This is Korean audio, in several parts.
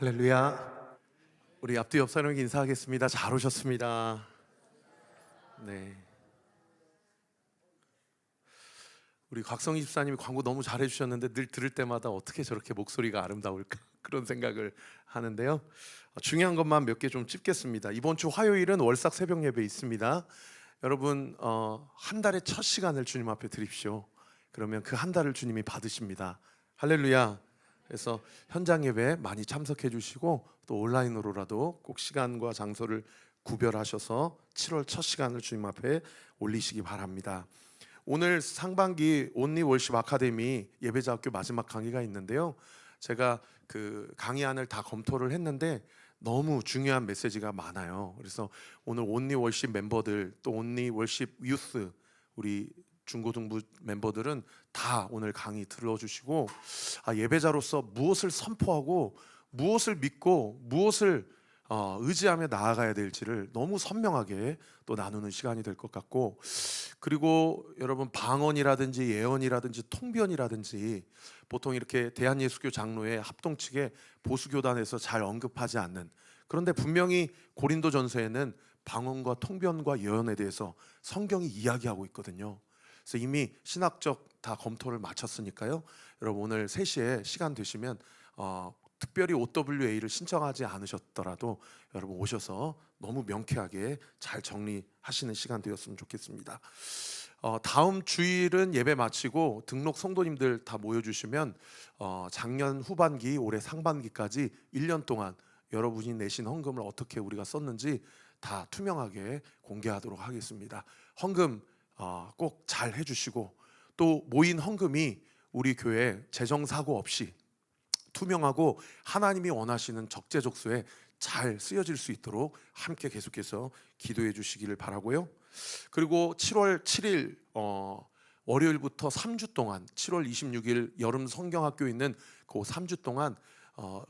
할렐루야. 우리 앞뒤 옆 사람에게 인사하겠습니다. 잘 오셨습니다. 네. 우리 곽성희 집사님이 광고 너무 잘해 주셨는데 늘 들을 때마다 어떻게 저렇게 목소리가 아름다울까 그런 생각을 하는데요. 중요한 것만 몇 개 좀 찝겠습니다. 이번 주 화요일은 월삭 새벽 예배 있습니다. 여러분 한 달의 첫 시간을 주님 앞에 드립시오. 그러면 그 한 달을 주님이 받으십니다. 할렐루야. 그래서 현장 예배 많이 참석해 주시고 또 온라인으로라도 꼭 시간과 장소를 구별하셔서 7월 첫 시간을 주님 앞에 올리시기 바랍니다. 오늘 상반기 온리 월십 아카데미 예배자학교 마지막 강의가 있는데요. 제가 그 강의안을 다 검토를 했는데 너무 중요한 메시지가 많아요. 그래서 오늘 온리 월십 멤버들 또 온리 월십 유스 우리 중고등부 멤버들은 다 오늘 강의 들어주시고 예배자로서 무엇을 선포하고 무엇을 믿고 무엇을 의지하며 나아가야 될지를 너무 선명하게 또 나누는 시간이 될 것 같고, 그리고 여러분 방언이라든지 예언이라든지 통변이라든지 보통 이렇게 대한예수교 장로의 합동 측에 보수교단에서 잘 언급하지 않는, 그런데 분명히 고린도전서에는 방언과 통변과 예언에 대해서 성경이 이야기하고 있거든요. 그래서 이미 신학적 다 검토를 마쳤으니까요. 여러분 오늘 3시에 시간 되시면 특별히 OWA를 신청하지 않으셨더라도 여러분 오셔서 너무 명쾌하게 잘 정리하시는 시간 되었으면 좋겠습니다. 다음 주일은 예배 마치고 등록 성도님들 다 모여주시면 작년 후반기 올해 상반기까지 1년 동안 여러분이 내신 헌금을 어떻게 우리가 썼는지 다 투명하게 공개하도록 하겠습니다. 헌금 꼭 잘 해주시고 또 모인 헌금이 우리 교회 재정사고 없이 투명하고 하나님이 원하시는 적재적소에 잘 쓰여질 수 있도록 함께 계속해서 기도해 주시기를 바라고요. 그리고 7월 7일 월요일부터 3주 동안 7월 26일 여름 성경학교에 있는 그 3주 동안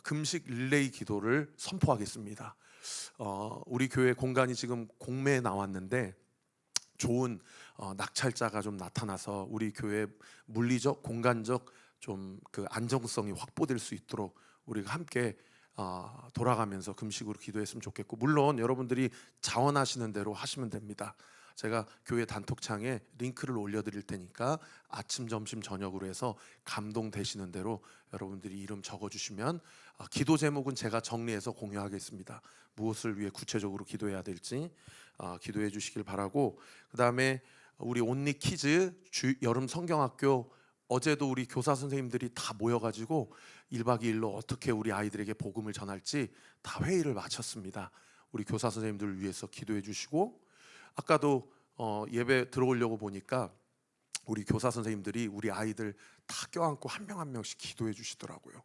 금식 릴레이 기도를 선포하겠습니다. 우리 교회 공간이 지금 공매에 나왔는데 좋은 낙찰자가 좀 나타나서 우리 교회 물리적 공간적 좀 그 안정성이 확보될 수 있도록 우리가 함께 돌아가면서 금식으로 기도했으면 좋겠고, 물론 여러분들이 자원하시는 대로 하시면 됩니다. 제가 교회 단톡창에 링크를 올려드릴 테니까 아침, 점심, 저녁으로 해서 감동되시는 대로 여러분들이 이름 적어주시면 기도 제목은 제가 정리해서 공유하겠습니다. 무엇을 위해 구체적으로 기도해야 될지 기도해 주시길 바라고, 그 다음에 우리 온리 키즈 여름 성경학교 어제도 우리 교사 선생님들이 다 모여가지고 1박 2일로 어떻게 우리 아이들에게 복음을 전할지 다 회의를 마쳤습니다. 우리 교사 선생님들을 위해서 기도해 주시고, 아까도 예배 들어오려고 보니까 우리 교사 선생님들이 우리 아이들 다 껴안고 한 명 한 명씩 기도해 주시더라고요.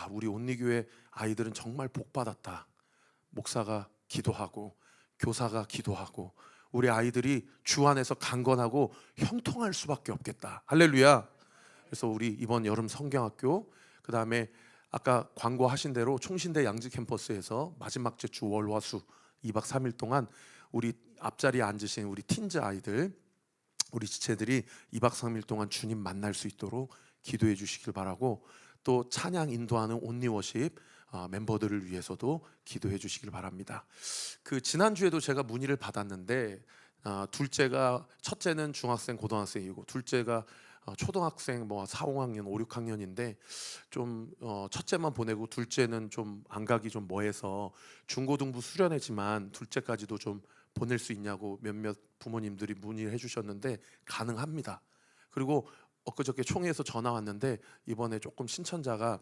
우리 온리교회 아이들은 정말 복 받았다. 목사가 기도하고 교사가 기도하고 우리 아이들이 주 안에서 강건하고 형통할 수밖에 없겠다. 할렐루야. 그래서 우리 이번 여름 성경학교, 그 다음에 아까 광고하신 대로 총신대 양지 캠퍼스에서 마지막 주 월화수 2박 3일 동안 우리 앞자리에 앉으신 우리 틴즈 아이들, 우리 지체들이 2박 3일 동안 주님 만날 수 있도록 기도해 주시길 바라고, 또 찬양 인도하는 온리워십 멤버들을 위해서도 기도해 주시길 바랍니다. 그 지난주에도 제가 문의를 받았는데 첫째는 중학생 고등학생이고 둘째가 초등학생 4, 5학년 5, 6학년인데 좀 첫째만 보내고 둘째는 좀 안 가기 좀 뭐해서 중고등부 수련회지만 둘째까지도 좀 보낼 수 있냐고 몇몇 부모님들이 문의를 해주셨는데 가능합니다. 그리고 엊그저께 총회에서 전화 왔는데 이번에 조금 신천자가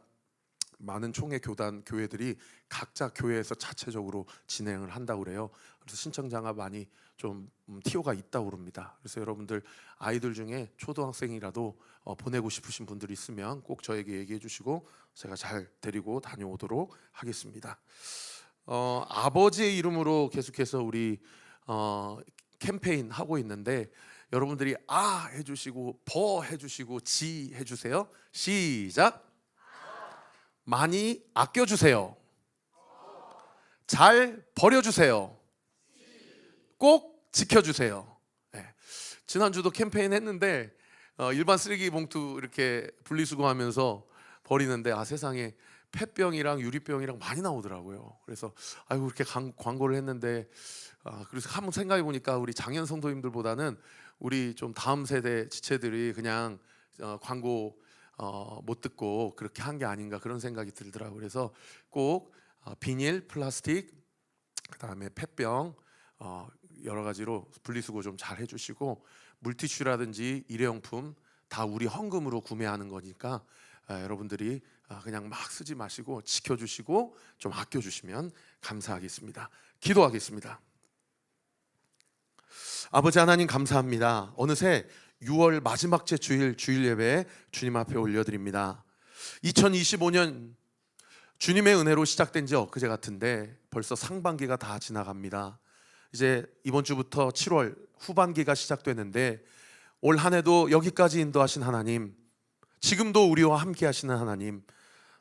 많은 총회 교회들이 각자 교회에서 자체적으로 진행을 한다고 그래요. 그래서 신청자가 많이 좀 티오가 있다고 그럽니다. 그래서 여러분들 아이들 중에 초등학생이라도 보내고 싶으신 분들이 있으면 꼭 저에게 얘기해 주시고 제가 잘 데리고 다녀오도록 하겠습니다. 아버지의 이름으로 계속해서 우리 캠페인 하고 있는데 여러분들이 해주시고 해주시고 지 해주세요. 시작. 많이 아껴주세요. 잘 버려주세요. 꼭 지켜주세요. 네. 지난주도 캠페인 했는데 일반 쓰레기 봉투 이렇게 분리수거하면서 버리는데 세상에 폐병이랑 유리병이랑 많이 나오더라고요. 그래서 아이고 이렇게 광고를 했는데 그래서 한번 생각해 보니까 우리 장년 성도님들보다는 우리 좀 다음 세대 지체들이 그냥 광고 못 듣고 그렇게 한 게 아닌가 그런 생각이 들더라고요. 그래서 꼭 비닐, 플라스틱, 그다음에 폐병 여러 가지로 분리수거 좀 잘 해주시고 물티슈라든지 일회용품 다 우리 헌금으로 구매하는 거니까 여러분들이 그냥 막 쓰지 마시고 지켜주시고 좀 아껴주시면 감사하겠습니다. 기도하겠습니다. 아버지 하나님 감사합니다. 어느새 6월 마지막 째 주일 예배 주님 앞에 올려드립니다. 2025년 주님의 은혜로 시작된 지 엊그제 같은데 벌써 상반기가 다 지나갑니다. 이제 이번 주부터 7월 후반기가 시작되는데 올 한 해도 여기까지 인도하신 하나님, 지금도 우리와 함께 하시는 하나님,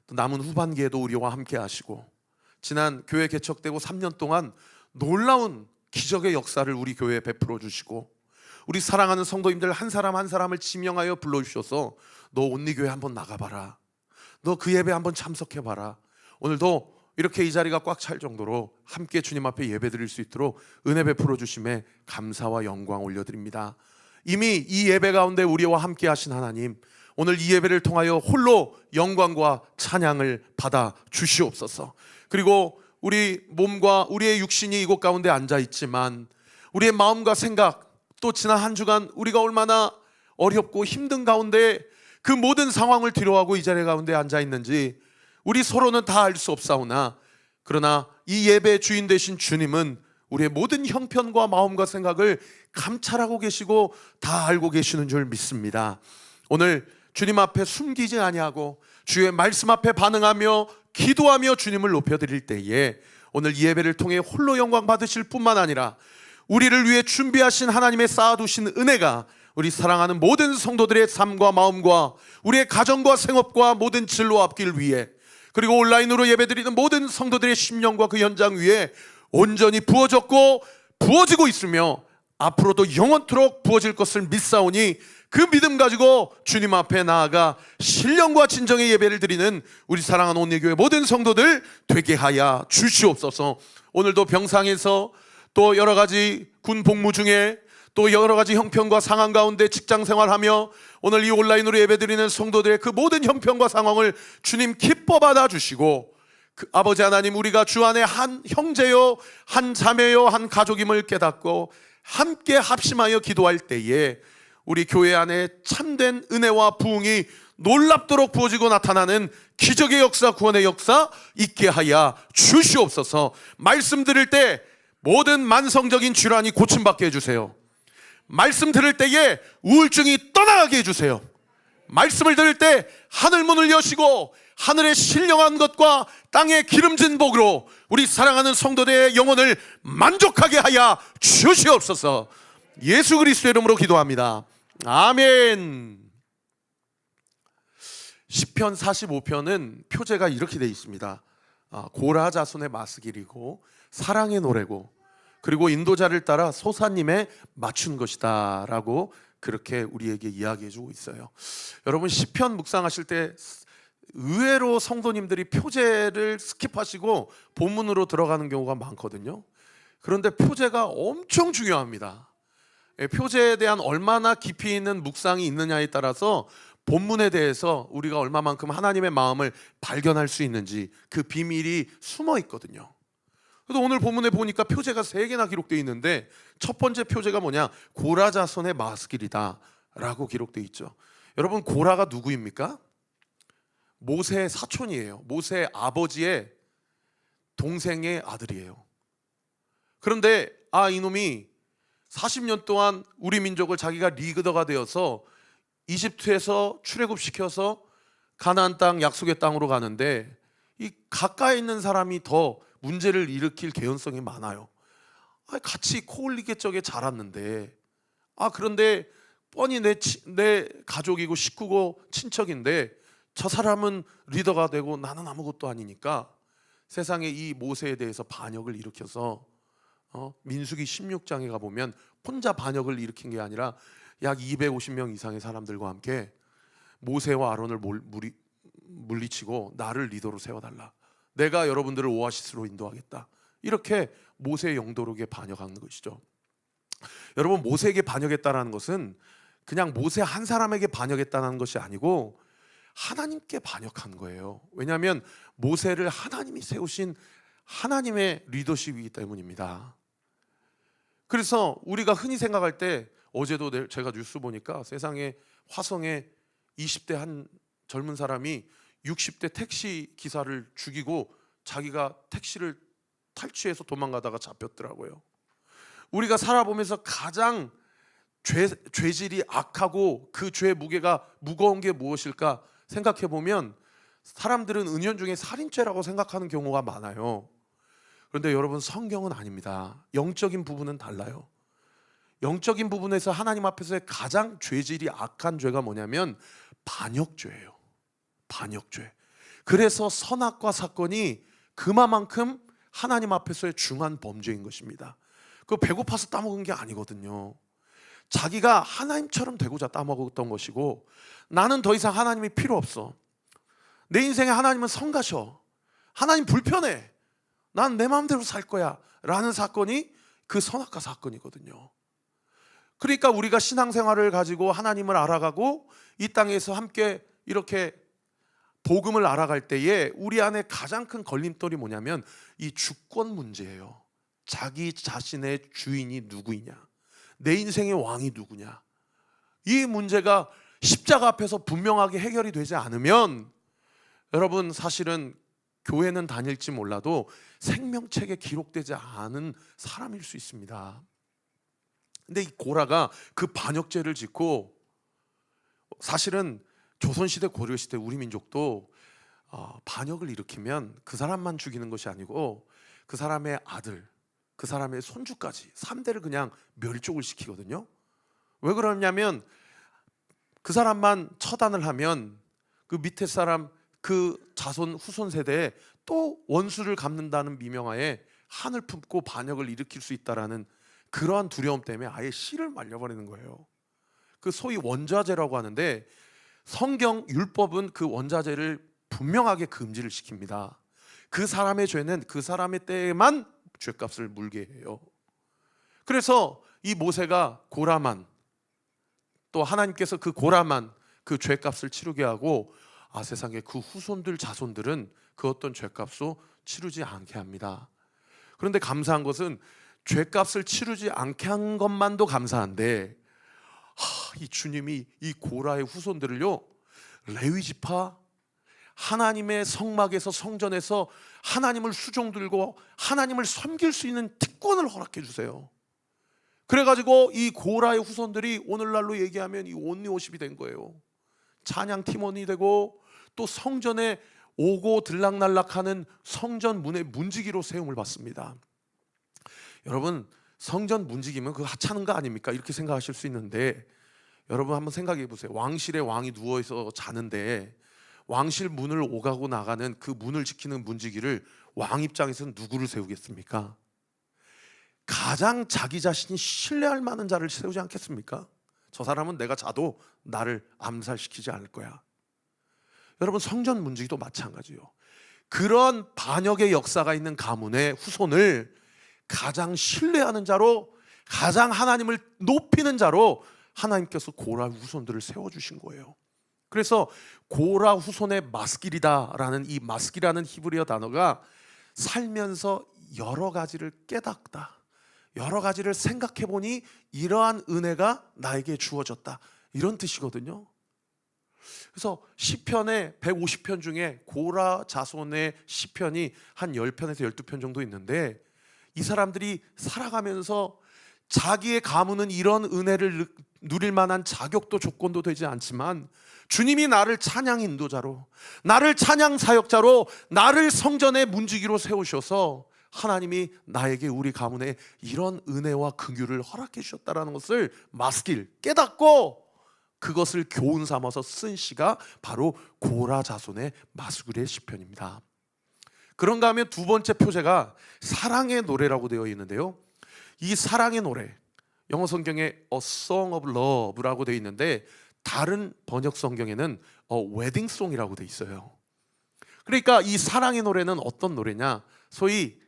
또 남은 후반기에도 우리와 함께 하시고 지난 교회 개척되고 3년 동안 놀라운 기적의 역사를 우리 교회에 베풀어 주시고 우리 사랑하는 성도님들 한 사람 한 사람을 지명하여 불러주셔서 너 온리교회 한번 나가봐라, 너 그 예배 한번 참석해봐라, 오늘도 이렇게 이 자리가 꽉 찰 정도로 함께 주님 앞에 예배드릴 수 있도록 은혜 베풀어 주심에 감사와 영광 올려드립니다. 이미 이 예배 가운데 우리와 함께 하신 하나님, 오늘 이 예배를 통하여 홀로 영광과 찬양을 받아 주시옵소서. 그리고 우리 몸과 우리의 육신이 이곳 가운데 앉아 있지만 우리의 마음과 생각, 또 지난 한 주간 우리가 얼마나 어렵고 힘든 가운데 그 모든 상황을 뒤로하고 이 자리 가운데 앉아 있는지 우리 서로는 다 알 수 없사오나, 그러나 이 예배의 주인 되신 주님은 우리의 모든 형편과 마음과 생각을 감찰하고 계시고 다 알고 계시는 줄 믿습니다. 오늘 주님 앞에 숨기지 아니하고 주의 말씀 앞에 반응하며 기도하며 주님을 높여드릴 때에 오늘 이 예배를 통해 홀로 영광 받으실 뿐만 아니라 우리를 위해 준비하신 하나님의 쌓아두신 은혜가 우리 사랑하는 모든 성도들의 삶과 마음과 우리의 가정과 생업과 모든 진로 앞길 위해, 그리고 온라인으로 예배드리는 모든 성도들의 심령과 그 현장 위에 온전히 부어졌고 부어지고 있으며 앞으로도 영원토록 부어질 것을 믿사오니 그 믿음 가지고 주님 앞에 나아가 신령과 진정의 예배를 드리는 우리 사랑하는 온리교회 모든 성도들 되게 하여 주시옵소서. 오늘도 병상에서 또 여러 가지 군 복무 중에 또 여러 가지 형편과 상황 가운데 직장 생활하며 오늘 이 온라인으로 예배드리는 성도들의 그 모든 형편과 상황을 주님 기뻐 받아 주시고, 그 아버지 하나님, 우리가 주 안에 한 형제요 한 자매요 한 가족임을 깨닫고 함께 합심하여 기도할 때에 우리 교회 안에 참된 은혜와 부흥이 놀랍도록 부어지고 나타나는 기적의 역사, 구원의 역사 있게 하여 주시옵소서. 말씀 들을 때 모든 만성적인 질환이 고침받게 해주세요. 말씀 들을 때에 우울증이 떠나가게 해주세요. 말씀을 들을 때 하늘 문을 여시고 하늘의 신령한 것과 땅의 기름진 복으로 우리 사랑하는 성도들의 영혼을 만족하게 하여 주시옵소서. 예수 그리스도의 이름으로 기도합니다. 아멘. 시편 45편은 표제가 이렇게 되어 있습니다. 고라 자손의 마스길이고 사랑의 노래고 그리고 인도자를 따라 소사님에 맞춘 것이다 라고 그렇게 우리에게 이야기해 주고 있어요. 여러분, 시편 묵상하실 때 의외로 성도님들이 표제를 스킵하시고 본문으로 들어가는 경우가 많거든요. 그런데 표제가 엄청 중요합니다. 표제에 대한 얼마나 깊이 있는 묵상이 있느냐에 따라서 본문에 대해서 우리가 얼마만큼 하나님의 마음을 발견할 수 있는지 그 비밀이 숨어 있거든요. 그래서 오늘 본문에 보니까 표제가 3개나 기록되어 있는데 첫 번째 표제가 뭐냐? 고라 자손의 마스길이다 라고 기록되어 있죠. 여러분, 고라가 누구입니까? 모세의 사촌이에요. 모세의 아버지의 동생의 아들이에요. 그런데 이놈이 40년 동안 우리 민족을 자기가 리더가 되어서 이집트에서 출애굽시켜서 가나안 땅, 약속의 땅으로 가는데 이 가까이 있는 사람이 더 문제를 일으킬 개연성이 많아요. 같이 코올리게 쪽에 자랐는데 그런데 뻔히 내 가족이고 식구고 친척인데 저 사람은 리더가 되고 나는 아무것도 아니니까 세상에 이 모세에 대해서 반역을 일으켜서 민수기 16장에 가보면 혼자 반역을 일으킨 게 아니라 약 250명 이상의 사람들과 함께 모세와 아론을 물리치고 나를 리더로 세워달라. 내가 여러분들을 오아시스로 인도하겠다. 이렇게 모세의 영도록에 반역하는 것이죠. 여러분, 모세에게 반역했다는 것은 그냥 모세 한 사람에게 반역했다는 것이 아니고 하나님께 반역한 거예요. 왜냐하면 모세를 하나님이 세우신 하나님의 리더십이기 때문입니다. 그래서 우리가 흔히 생각할 때, 어제도 제가 뉴스 보니까 세상에 화성에 20대 한 젊은 사람이 60대 택시 기사를 죽이고 자기가 택시를 탈취해서 도망가다가 잡혔더라고요. 우리가 살아보면서 가장 죄질이 악하고 그 죄의 무게가 무거운 게 무엇일까 생각해 보면 사람들은 은연중에 살인죄라고 생각하는 경우가 많아요. 그런데 여러분, 성경은 아닙니다. 영적인 부분은 달라요. 영적인 부분에서 하나님 앞에서의 가장 죄질이 악한 죄가 뭐냐면 반역죄예요. 반역죄. 그래서 선악과 사건이 그만큼 하나님 앞에서의 중한 범죄인 것입니다. 그 배고파서 따먹은 게 아니거든요. 자기가 하나님처럼 되고자 따먹었던 것이고, 나는 더 이상 하나님이 필요 없어. 내 인생에 하나님은 성가셔. 하나님 불편해. 난 내 마음대로 살 거야 라는 사건이 그 선악과 사건이거든요. 그러니까 우리가 신앙생활을 가지고 하나님을 알아가고 이 땅에서 함께 이렇게 복음을 알아갈 때에 우리 안에 가장 큰 걸림돌이 뭐냐면 이 주권 문제예요. 자기 자신의 주인이 누구이냐, 내 인생의 왕이 누구냐, 이 문제가 십자가 앞에서 분명하게 해결이 되지 않으면 여러분, 사실은 교회는 다닐지 몰라도 생명책에 기록되지 않은 사람일 수 있습니다. 근데 이 고라가 그 반역죄를 짓고, 사실은 조선시대 고려시대 우리 민족도 반역을 일으키면 그 사람만 죽이는 것이 아니고 그 사람의 아들, 그 사람의 손주까지 3대를 그냥 멸족을 시키거든요. 왜 그러냐면 그 사람만 처단을 하면 그 밑에 사람, 그 자손 후손 세대에 또 원수를 갚는다는 미명하에 한을 품고 반역을 일으킬 수 있다라는 그러한 두려움 때문에 아예 씨를 말려버리는 거예요. 그 소위 원자죄라고 하는데, 성경 율법은 그 원자죄를 분명하게 금지를 시킵니다. 그 사람의 죄는 그 사람의 때에만 죄값을 물게 해요. 그래서 이 모세가 고라만, 또 하나님께서 그 고라만 그 죄값을 치르게 하고, 세상에 그 후손들 자손들은 그 어떤 죄값도 치르지 않게 합니다. 그런데 감사한 것은 죄값을 치르지 않게 한 것만도 감사한데, 이 주님이 이 고라의 후손들을요, 레위지파, 하나님의 성막에서, 성전에서 하나님을 수종들고 하나님을 섬길 수 있는 특권을 허락해 주세요. 그래가지고 이 고라의 후손들이 오늘날로 얘기하면 이 온리워십이 된 거예요. 찬양 팀원이 되고, 또 성전에 오고 들락날락하는 성전 문의 문지기로 세움을 받습니다. 여러분, 성전 문지기면 그거 하찮은 거 아닙니까? 이렇게 생각하실 수 있는데, 여러분 한번 생각해 보세요. 왕실에 왕이 누워서 자는데 왕실 문을 오가고 나가는 그 문을 지키는 문지기를 왕 입장에서는 누구를 세우겠습니까? 가장 자기 자신이 신뢰할 만한 자를 세우지 않겠습니까? 저 사람은 내가 자도 나를 암살시키지 않을 거야. 여러분, 성전 문지기도 마찬가지요. 그런 반역의 역사가 있는 가문의 후손을 가장 신뢰하는 자로, 가장 하나님을 높이는 자로 하나님께서 고라 후손들을 세워주신 거예요. 그래서 고라 후손의 마스길이다라는 이 마스길이라는 히브리어 단어가 살면서 여러 가지를 깨닫다, 여러 가지를 생각해 보니 이러한 은혜가 나에게 주어졌다, 이런 뜻이거든요. 그래서 시편의 150편 중에 고라 자손의 시편이 한 10편에서 12편 정도 있는데, 이 사람들이 살아가면서 자기의 가문은 이런 은혜를 누릴 만한 자격도 조건도 되지 않지만 주님이 나를 찬양 인도자로, 나를 찬양 사역자로, 나를 성전의 문지기로 세우셔서 하나님이 나에게, 우리 가문에 이런 은혜와 긍휼을 허락해 주셨다는 것을 마스길 깨닫고 그것을 교훈 삼아서 쓴 시가 바로 고라 자손의 마스길의 시편입니다. 그런가 하면 두 번째 표제가 사랑의 노래라고 되어 있는데요, 이 사랑의 노래, 영어 성경에 A Song of Love라고 되어 있는데 다른 번역 성경에는 웨딩송이라고 돼 있어요. 그러니까 이 사랑의 노래는 어떤 노래냐? 소위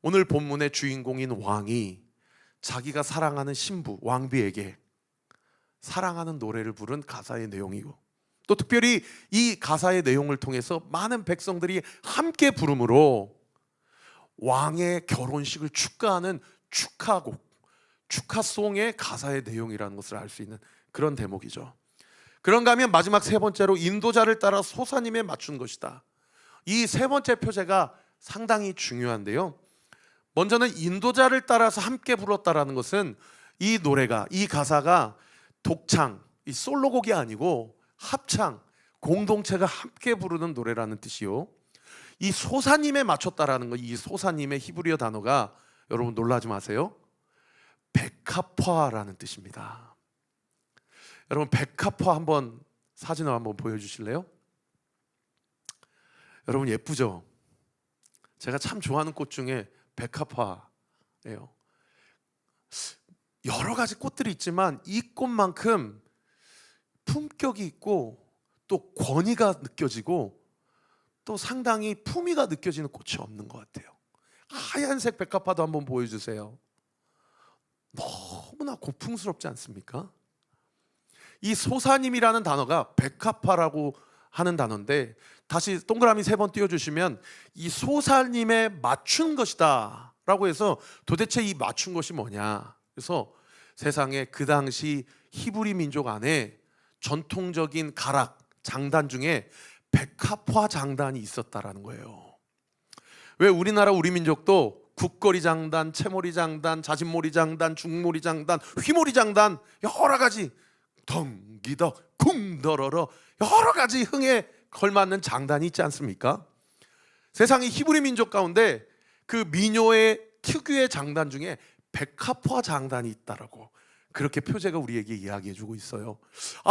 오늘 본문의 주인공인 왕이 자기가 사랑하는 신부 왕비에게 사랑하는 노래를 부른 가사의 내용이고, 또 특별히 이 가사의 내용을 통해서 많은 백성들이 함께 부르므로 왕의 결혼식을 축하하는 축하곡, 축하송의 가사의 내용이라는 것을 알 수 있는 그런 대목이죠. 그런가 하면 마지막 세 번째로 인도자를 따라 소사님에 맞춘 것이다. 이 세 번째 표제가 상당히 중요한데요. 먼저는 인도자를 따라서 함께 불렀다라는 것은 이 노래가, 이 가사가 독창, 이 솔로곡이 아니고 합창, 공동체가 함께 부르는 노래라는 뜻이요. 이 소사님에 맞췄다라는 거, 이 소사님의 히브리어 단어가 여러분 놀라지 마세요. 백합화라는 뜻입니다. 여러분 백합화 한번 사진을 한번 보여주실래요? 여러분 예쁘죠? 제가 참 좋아하는 꽃 중에 백합화예요. 여러 가지 꽃들이 있지만 이 꽃만큼 품격이 있고 또 권위가 느껴지고 또 상당히 품위가 느껴지는 꽃이 없는 것 같아요. 하얀색 백합화도 한번 보여주세요. 너무나 고풍스럽지 않습니까? 이 소사님이라는 단어가 백합화라고 하는 단어인데, 다시 동그라미 3번 띄워주시면 이 소사님에 맞춘 것이다 라고 해서 도대체 이 맞춘 것이 뭐냐. 그래서 세상에 그 당시 히브리 민족 안에 전통적인 가락, 장단 중에 백합화 장단이 있었다라는 거예요. 왜 우리나라 우리 민족도 국거리 장단, 채머리 장단, 자진머리 장단, 중머리 장단, 휘머리 장단 여러 가지 덩기덕 쿵더러러 여러 가지 흥에 걸맞는 장단이 있지 않습니까? 세상의 히브리 민족 가운데 그 민요의 특유의 장단 중에 백합화 장단이 있다라고 그렇게 표제가 우리에게 이야기해주고 있어요.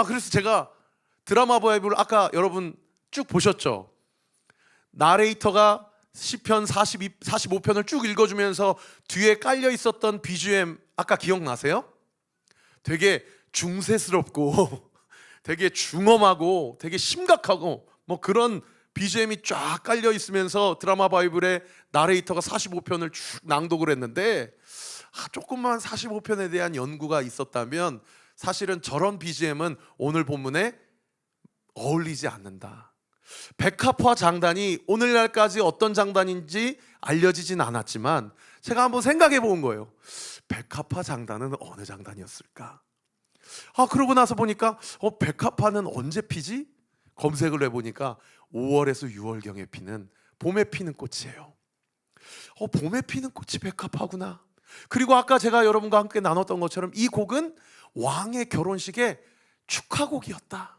그래서 제가 드라마 바이블 아까 여러분 쭉 보셨죠? 나레이터가 시편 45편을 쭉 읽어주면서 뒤에 깔려 있었던 BGM 아까 기억나세요? 되게 중세스럽고 되게 중엄하고 되게 심각하고 뭐 그런 BGM이 쫙 깔려 있으면서 드라마 바이블에 나레이터가 45편을 쭉 낭독을 했는데, 조금만 45편에 대한 연구가 있었다면 사실은 저런 BGM은 오늘 본문에 어울리지 않는다. 백합화 장단이 오늘날까지 어떤 장단인지 알려지진 않았지만 제가 한번 생각해 본 거예요. 백합화 장단은 어느 장단이었을까? 그러고 나서 보니까 백합화는 언제 피지? 검색을 해보니까 5월에서 6월경에 피는, 봄에 피는 꽃이에요. 봄에 피는 꽃이 백합화구나. 그리고 아까 제가 여러분과 함께 나눴던 것처럼 이 곡은 왕의 결혼식의 축하곡이었다.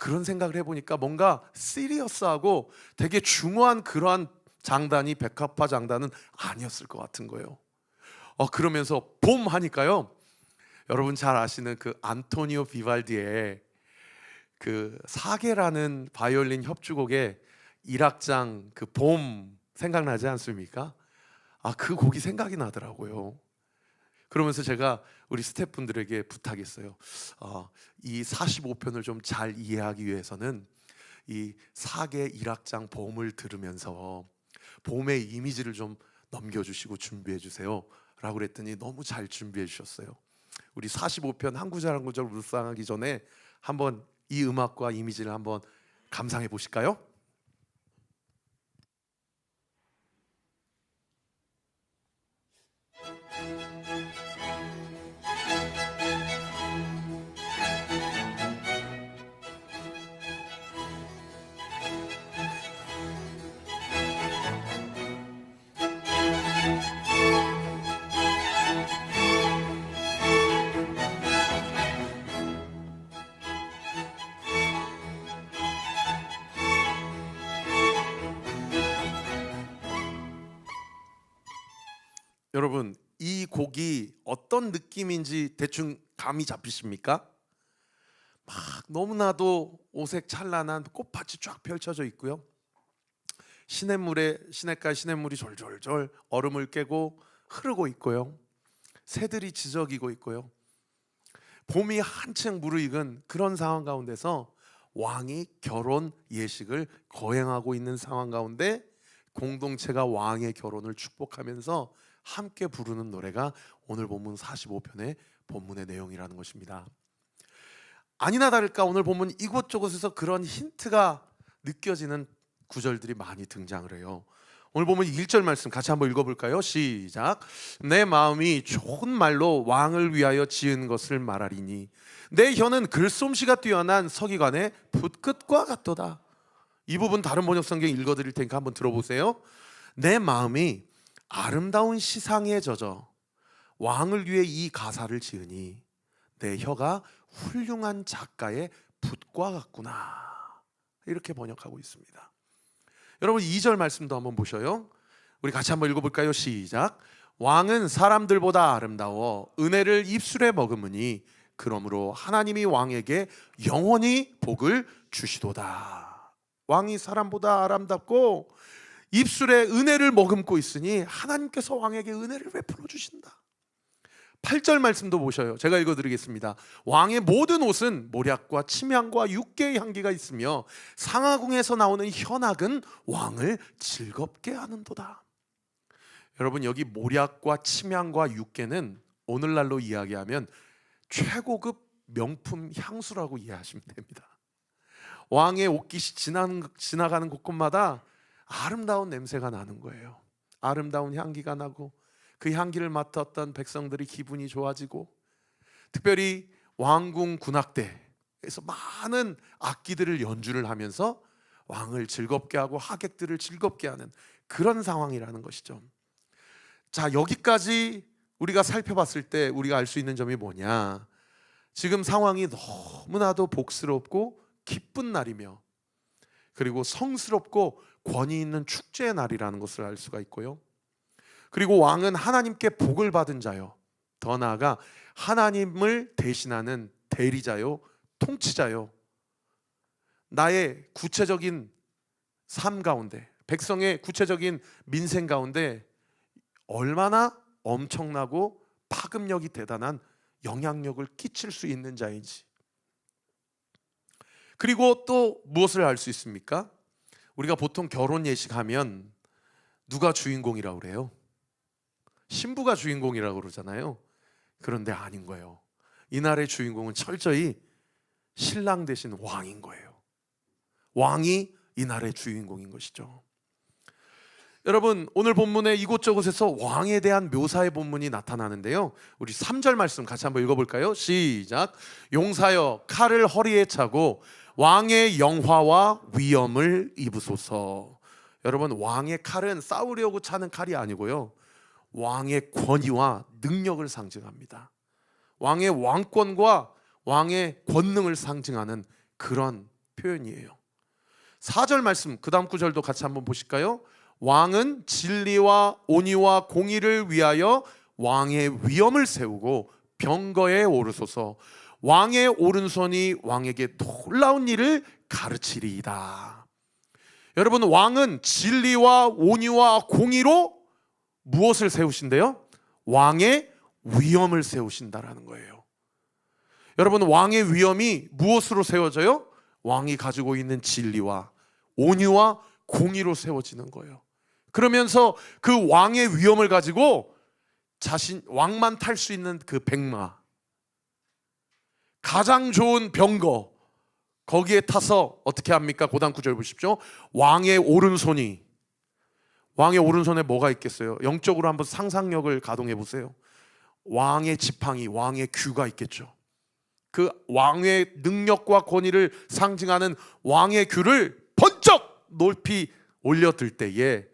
그런 생각을 해보니까 뭔가 시리어스하고 되게 중요한 그러한 장단이 백합화 장단은 아니었을 것 같은 거예요. 그러면서 봄 하니까요, 여러분 잘 아시는 그 안토니오 비발디의 그 사계라는 바이올린 협주곡의 1악장 그 봄 생각나지 않습니까? 그 곡이 생각이 나더라고요. 그러면서 제가 우리 스태프분들에게 부탁했어요. 이 45편을 좀 잘 이해하기 위해서는 이 사계 1악장 봄을 들으면서 봄의 이미지를 좀 넘겨주시고 준비해 주세요 라고 그랬더니 너무 잘 준비해 주셨어요. 우리 45편 한 구절 한 구절 묵상하기 전에 한번 이 음악과 이미지를 한번 감상해 보실까요? 여러분 이 곡이 어떤 느낌인지 대충 감이 잡히십니까? 막 너무나도 오색 찬란한 꽃밭이 쫙 펼쳐져 있고요. 시냇가에 시냇물이 졸졸졸 얼음을 깨고 흐르고 있고요. 새들이 지저귀고 있고요. 봄이 한층 무르익은 그런 상황 가운데서 왕이 결혼 예식을 거행하고 있는 상황 가운데 공동체가 왕의 결혼을 축복하면서 함께 부르는 노래가 오늘 본문 45편의 본문의 내용이라는 것입니다. 아니나 다를까 오늘 본문 이곳저곳에서 그런 힌트가 느껴지는 구절들이 많이 등장을 해요. 오늘 보면 1절 말씀 같이 한번 읽어볼까요? 시작. 내 마음이 좋은 말로 왕을 위하여 지은 것을 말하리니 내 혀는 글솜씨가 뛰어난 서기관의 붓끝과 같도다. 이 부분 다른 번역 성경 읽어드릴 테니까 한번 들어보세요. 내 마음이 아름다운 시상에 젖어 왕을 위해 이 가사를 지으니 내 혀가 훌륭한 작가의 붓과 같구나. 이렇게 번역하고 있습니다. 여러분 2절 말씀도 한번 보셔요. 우리 같이 한번 읽어볼까요? 시작. 왕은 사람들보다 아름다워 은혜를 입술에 머금으니 그러므로 하나님이 왕에게 영원히 복을 주시도다. 왕이 사람보다 아름답고 입술에 은혜를 머금고 있으니 하나님께서 왕에게 은혜를 베풀어 주신다. 8절 말씀도 보셔요. 제가 읽어드리겠습니다. 왕의 모든 옷은 모략과 침향과 육개의 향기가 있으며 상하궁에서 나오는 현악은 왕을 즐겁게 하는도다. 여러분 여기 모략과 침향과 육개는 오늘날로 이야기하면 최고급 명품 향수라고 이해하시면 됩니다. 왕의 옷깃이 지나가는 곳곳마다 아름다운 냄새가 나는 거예요. 아름다운 향기가 나고 그 향기를 맡았던 백성들이 기분이 좋아지고 특별히 왕궁 군악대에서 많은 악기들을 연주를 하면서 왕을 즐겁게 하고 하객들을 즐겁게 하는 그런 상황이라는 것이죠. 자, 여기까지 우리가 살펴봤을 때 우리가 알 수 있는 점이 뭐냐? 지금 상황이 너무나도 복스럽고 기쁜 날이며 그리고 성스럽고 권위 있는 축제의 날이라는 것을 알 수가 있고요. 그리고 왕은 하나님께 복을 받은 자요, 더 나아가 하나님을 대신하는 대리자요, 통치자요, 나의 구체적인 삶 가운데, 백성의 구체적인 민생 가운데 얼마나 엄청나고 파급력이 대단한 영향력을 끼칠 수 있는 자인지. 그리고 또 무엇을 알 수 있습니까? 우리가 보통 결혼 예식하면 누가 주인공이라고 그래요? 신부가 주인공이라고 그러잖아요. 그런데 아닌 거예요. 이날의 주인공은 철저히 신랑 대신 왕인 거예요. 왕이 이날의 주인공인 것이죠. 여러분 오늘 본문에 이곳저곳에서 왕에 대한 묘사의 본문이 나타나는데요. 우리 3절 말씀 같이 한번 읽어볼까요? 시작. 용사여 칼을 허리에 차고 왕의 영화와 위엄을 입으소서. 여러분 왕의 칼은 싸우려고 차는 칼이 아니고요, 왕의 권위와 능력을 상징합니다. 왕의 왕권과 왕의 권능을 상징하는 그런 표현이에요. 4절 말씀 그 다음 구절도 같이 한번 보실까요? 왕은 진리와 온유와 공의를 위하여 왕의 위엄을 세우고 병거에 오르소서. 왕의 오른손이 왕에게 놀라운 일을 가르치리이다. 여러분 왕은 진리와 온유와 공의로 무엇을 세우신대요? 왕의 위엄을 세우신다라는 거예요. 여러분 왕의 위엄이 무엇으로 세워져요? 왕이 가지고 있는 진리와 온유와 공의로 세워지는 거예요. 그러면서 그 왕의 위엄을 가지고 왕만 탈 수 있는 그 백마, 가장 좋은 병거, 거기에 타서 어떻게 합니까? 고단 9절 보십시오. 왕의 오른손에 뭐가 있겠어요? 영적으로 한번 상상력을 가동해 보세요. 왕의 지팡이, 왕의 규가 있겠죠. 그 왕의 능력과 권위를 상징하는 왕의 규를 번쩍 높이 올려들 때에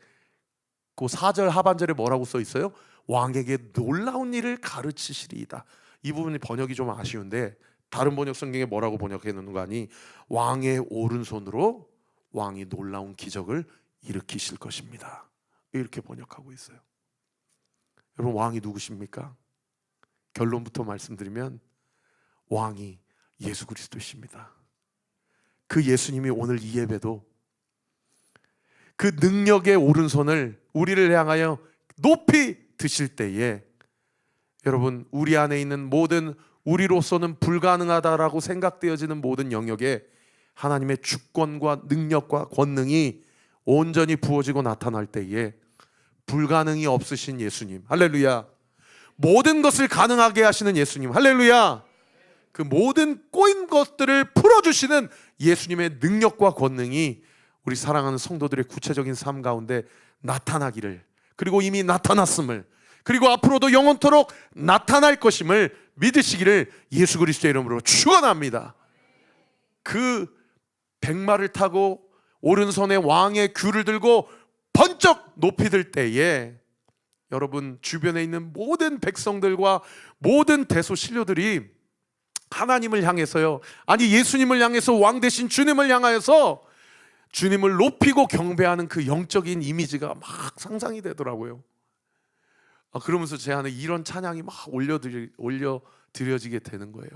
그 4절 하반절에 뭐라고 써 있어요? 왕에게 놀라운 일을 가르치시리이다. 이 부분이 번역이 좀 아쉬운데 다른 번역 성경에 뭐라고 번역해 놓는 거 아니? 왕의 오른손으로 왕이 놀라운 기적을 일으키실 것입니다. 이렇게 번역하고 있어요. 여러분 왕이 누구십니까? 결론부터 말씀드리면 왕이 예수 그리스도이십니다. 그 예수님이 오늘 이 예배도 그 능력의 오른손을 우리를 향하여 높이 드실 때에 여러분 우리 안에 있는 모든 우리로서는 불가능하다라고 생각되어지는 모든 영역에 하나님의 주권과 능력과 권능이 온전히 부어지고 나타날 때에 불가능이 없으신 예수님, 할렐루야, 모든 것을 가능하게 하시는 예수님, 할렐루야, 그 모든 꼬인 것들을 풀어주시는 예수님의 능력과 권능이 우리 사랑하는 성도들의 구체적인 삶 가운데 나타나기를, 그리고 이미 나타났음을, 그리고 앞으로도 영원토록 나타날 것임을 믿으시기를 예수 그리스도의 이름으로 축원합니다. 그 백마를 타고 오른손에 왕의 귤을 들고 번쩍 높이 들 때에 여러분 주변에 있는 모든 백성들과 모든 대소신료들이 하나님을 향해서요, 아니 예수님을 향해서, 왕 대신 주님을 향하여서 주님을 높이고 경배하는 그 영적인 이미지가 막 상상이 되더라고요. 그러면서 제 안에 이런 찬양이 막 올려드려지게 되는 거예요.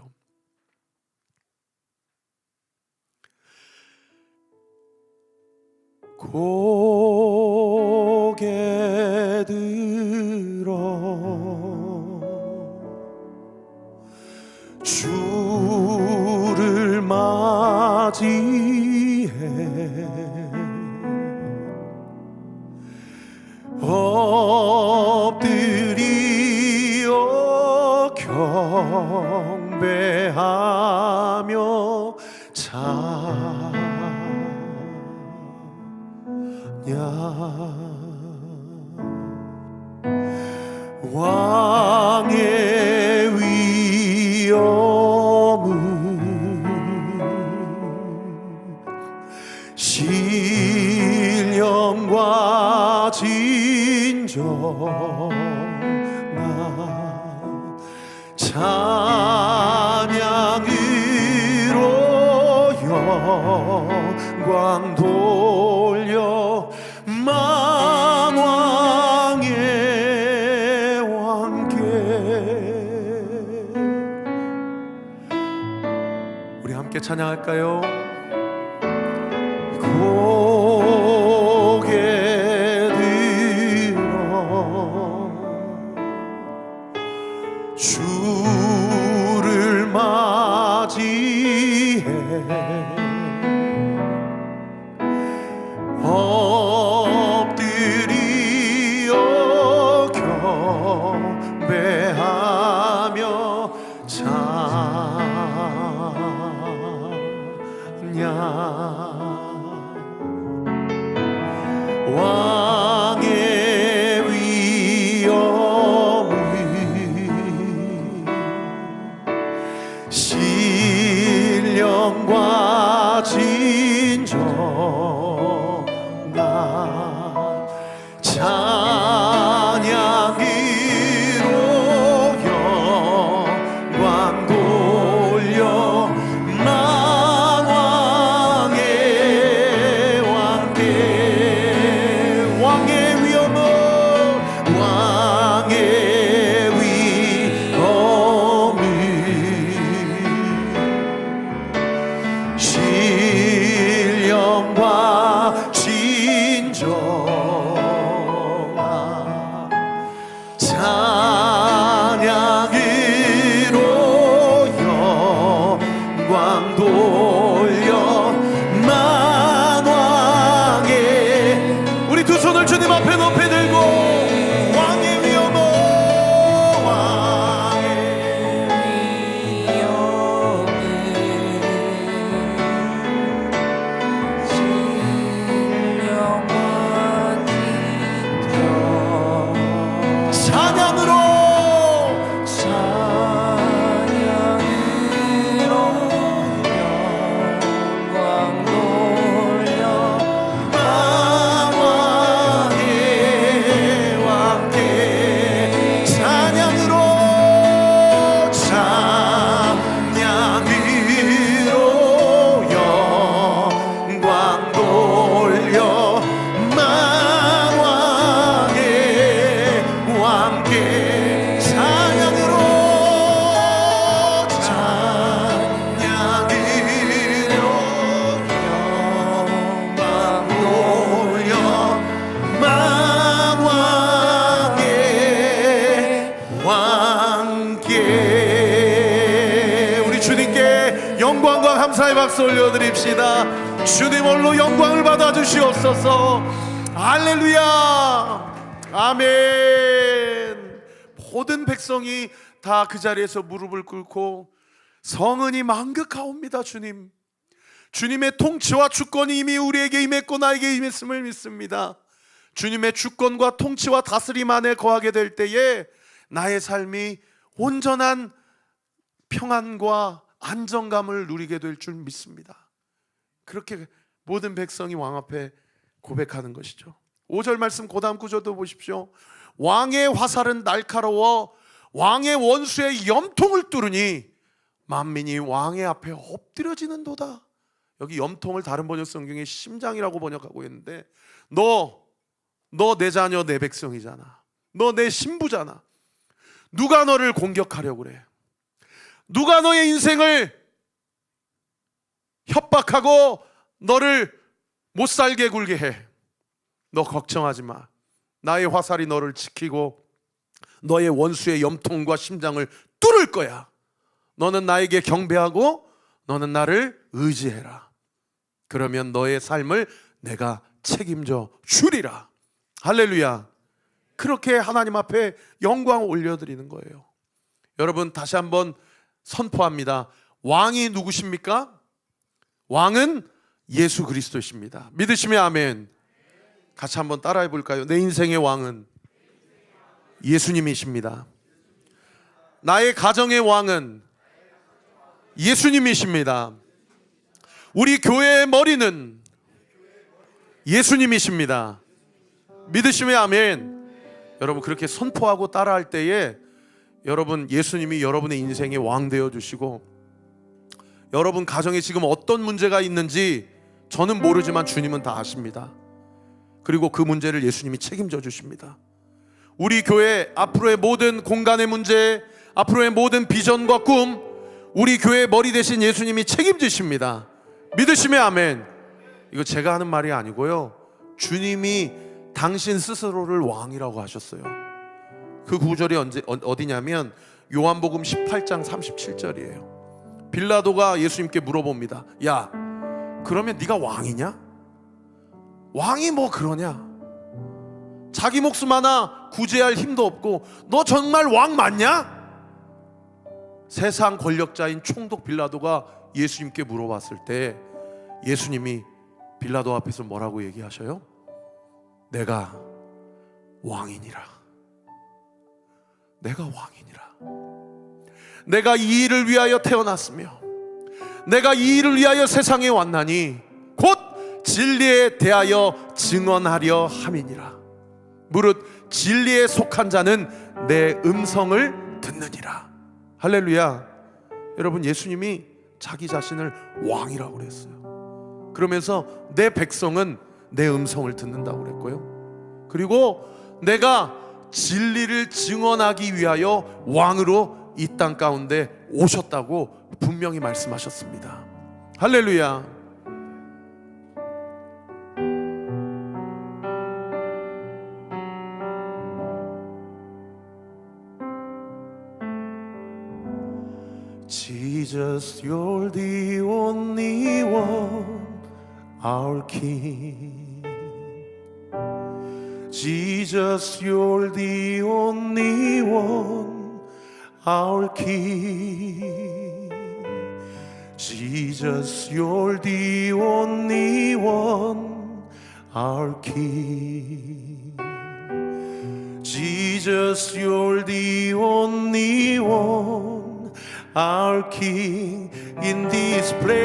고개 들어 주를 맞이해 엎드리어 경배하며 왕의 위엄은 신령과 진정한 찬양으로 영광 돌려 만왕의 왕께. 우리 함께 찬양할까요? 고개 들어 주를 맞이해 엎드리어 경배하며 왕의 위엄을 신령과 진정한 찬양으로 영광 돌려 만왕의 왕께. 왕의 위엄은 신령과 영광과 감사의 박수 올려드립시다. 주님 홀로 영광을 받아 주시옵소서. 할렐루야. 아멘. 모든 백성이 다 그 자리에서 무릎을 꿇고 성은이 만극하옵니다. 주님, 주님의 통치와 주권이 이미 우리에게 임했고 나에게 임했음을 믿습니다. 주님의 주권과 통치와 다스림 안에 거하게 될 때에 나의 삶이 온전한 평안과 안정감을 누리게 될 줄 믿습니다. 그렇게 모든 백성이 왕 앞에 고백하는 것이죠. 5절 말씀 그 다음 구절도 보십시오. 왕의 화살은 날카로워 왕의 원수의 염통을 뚜르니 만민이 왕의 앞에 엎드려지는도다. 여기 염통을 다른 번역 성경에 심장이라고 번역하고 있는데, 너 내 자녀 내 백성이잖아. 너 내 신부잖아. 누가 너를 공격하려고 그래? 누가 너의 인생을 협박하고 너를 못 살게 굴게 해? 너 걱정하지 마. 나의 화살이 너를 지키고 너의 원수의 염통과 심장을 뚫을 거야. 너는 나에게 경배하고 너는 나를 의지해라. 그러면 너의 삶을 내가 책임져 주리라. 할렐루야. 그렇게 하나님 앞에 영광을 올려드리는 거예요. 여러분, 다시 한번 선포합니다. 왕이 누구십니까? 왕은 예수 그리스도십니다. 믿으시면 아멘. 같이 한번 따라해 볼까요? 내 인생의 왕은 예수님이십니다. 나의 가정의 왕은 예수님이십니다. 우리 교회의 머리는 예수님이십니다. 믿으시면 아멘. 여러분, 그렇게 선포하고 따라할 때에 여러분, 예수님이 여러분의 인생의 왕 되어 주시고, 여러분 가정에 지금 어떤 문제가 있는지 저는 모르지만 주님은 다 아십니다. 그리고 그 문제를 예수님이 책임져 주십니다. 우리 교회 앞으로의 모든 공간의 문제, 앞으로의 모든 비전과 꿈, 우리 교회의 머리 대신 예수님이 책임지십니다. 믿으시면 아멘. 이거 제가 하는 말이 아니고요, 주님이 당신 스스로를 왕이라고 하셨어요. 그 구절이 어디냐면 요한복음 18장 37절이에요. 빌라도가 예수님께 물어봅니다. 야, 그러면 네가 왕이냐? 왕이 뭐 그러냐? 자기 목숨 하나 구제할 힘도 없고 너 정말 왕 맞냐? 세상 권력자인 총독 빌라도가 예수님께 물어봤을 때 예수님이 빌라도 앞에서 뭐라고 얘기하셔요? 내가 왕이니라. 내가 왕이니라. 내가 이 일을 위하여 태어났으며 내가 이 일을 위하여 세상에 왔나니 곧 진리에 대하여 증언하려 함이니라. 무릇 진리에 속한 자는 내 음성을 듣느니라. 할렐루야. 여러분, 예수님이 자기 자신을 왕이라고 그랬어요. 그러면서 내 백성은 내 음성을 듣는다고 그랬고요, 그리고 내가 진리를 증언하기 위하여 왕으로 이 땅 가운데 오셨다고 분명히 말씀하셨습니다. 할렐루야. Jesus, you're the only one, our King. Jesus, you're the only one, our King. Jesus, you're the only one, our King. Jesus, you're the only one, our King. In this place,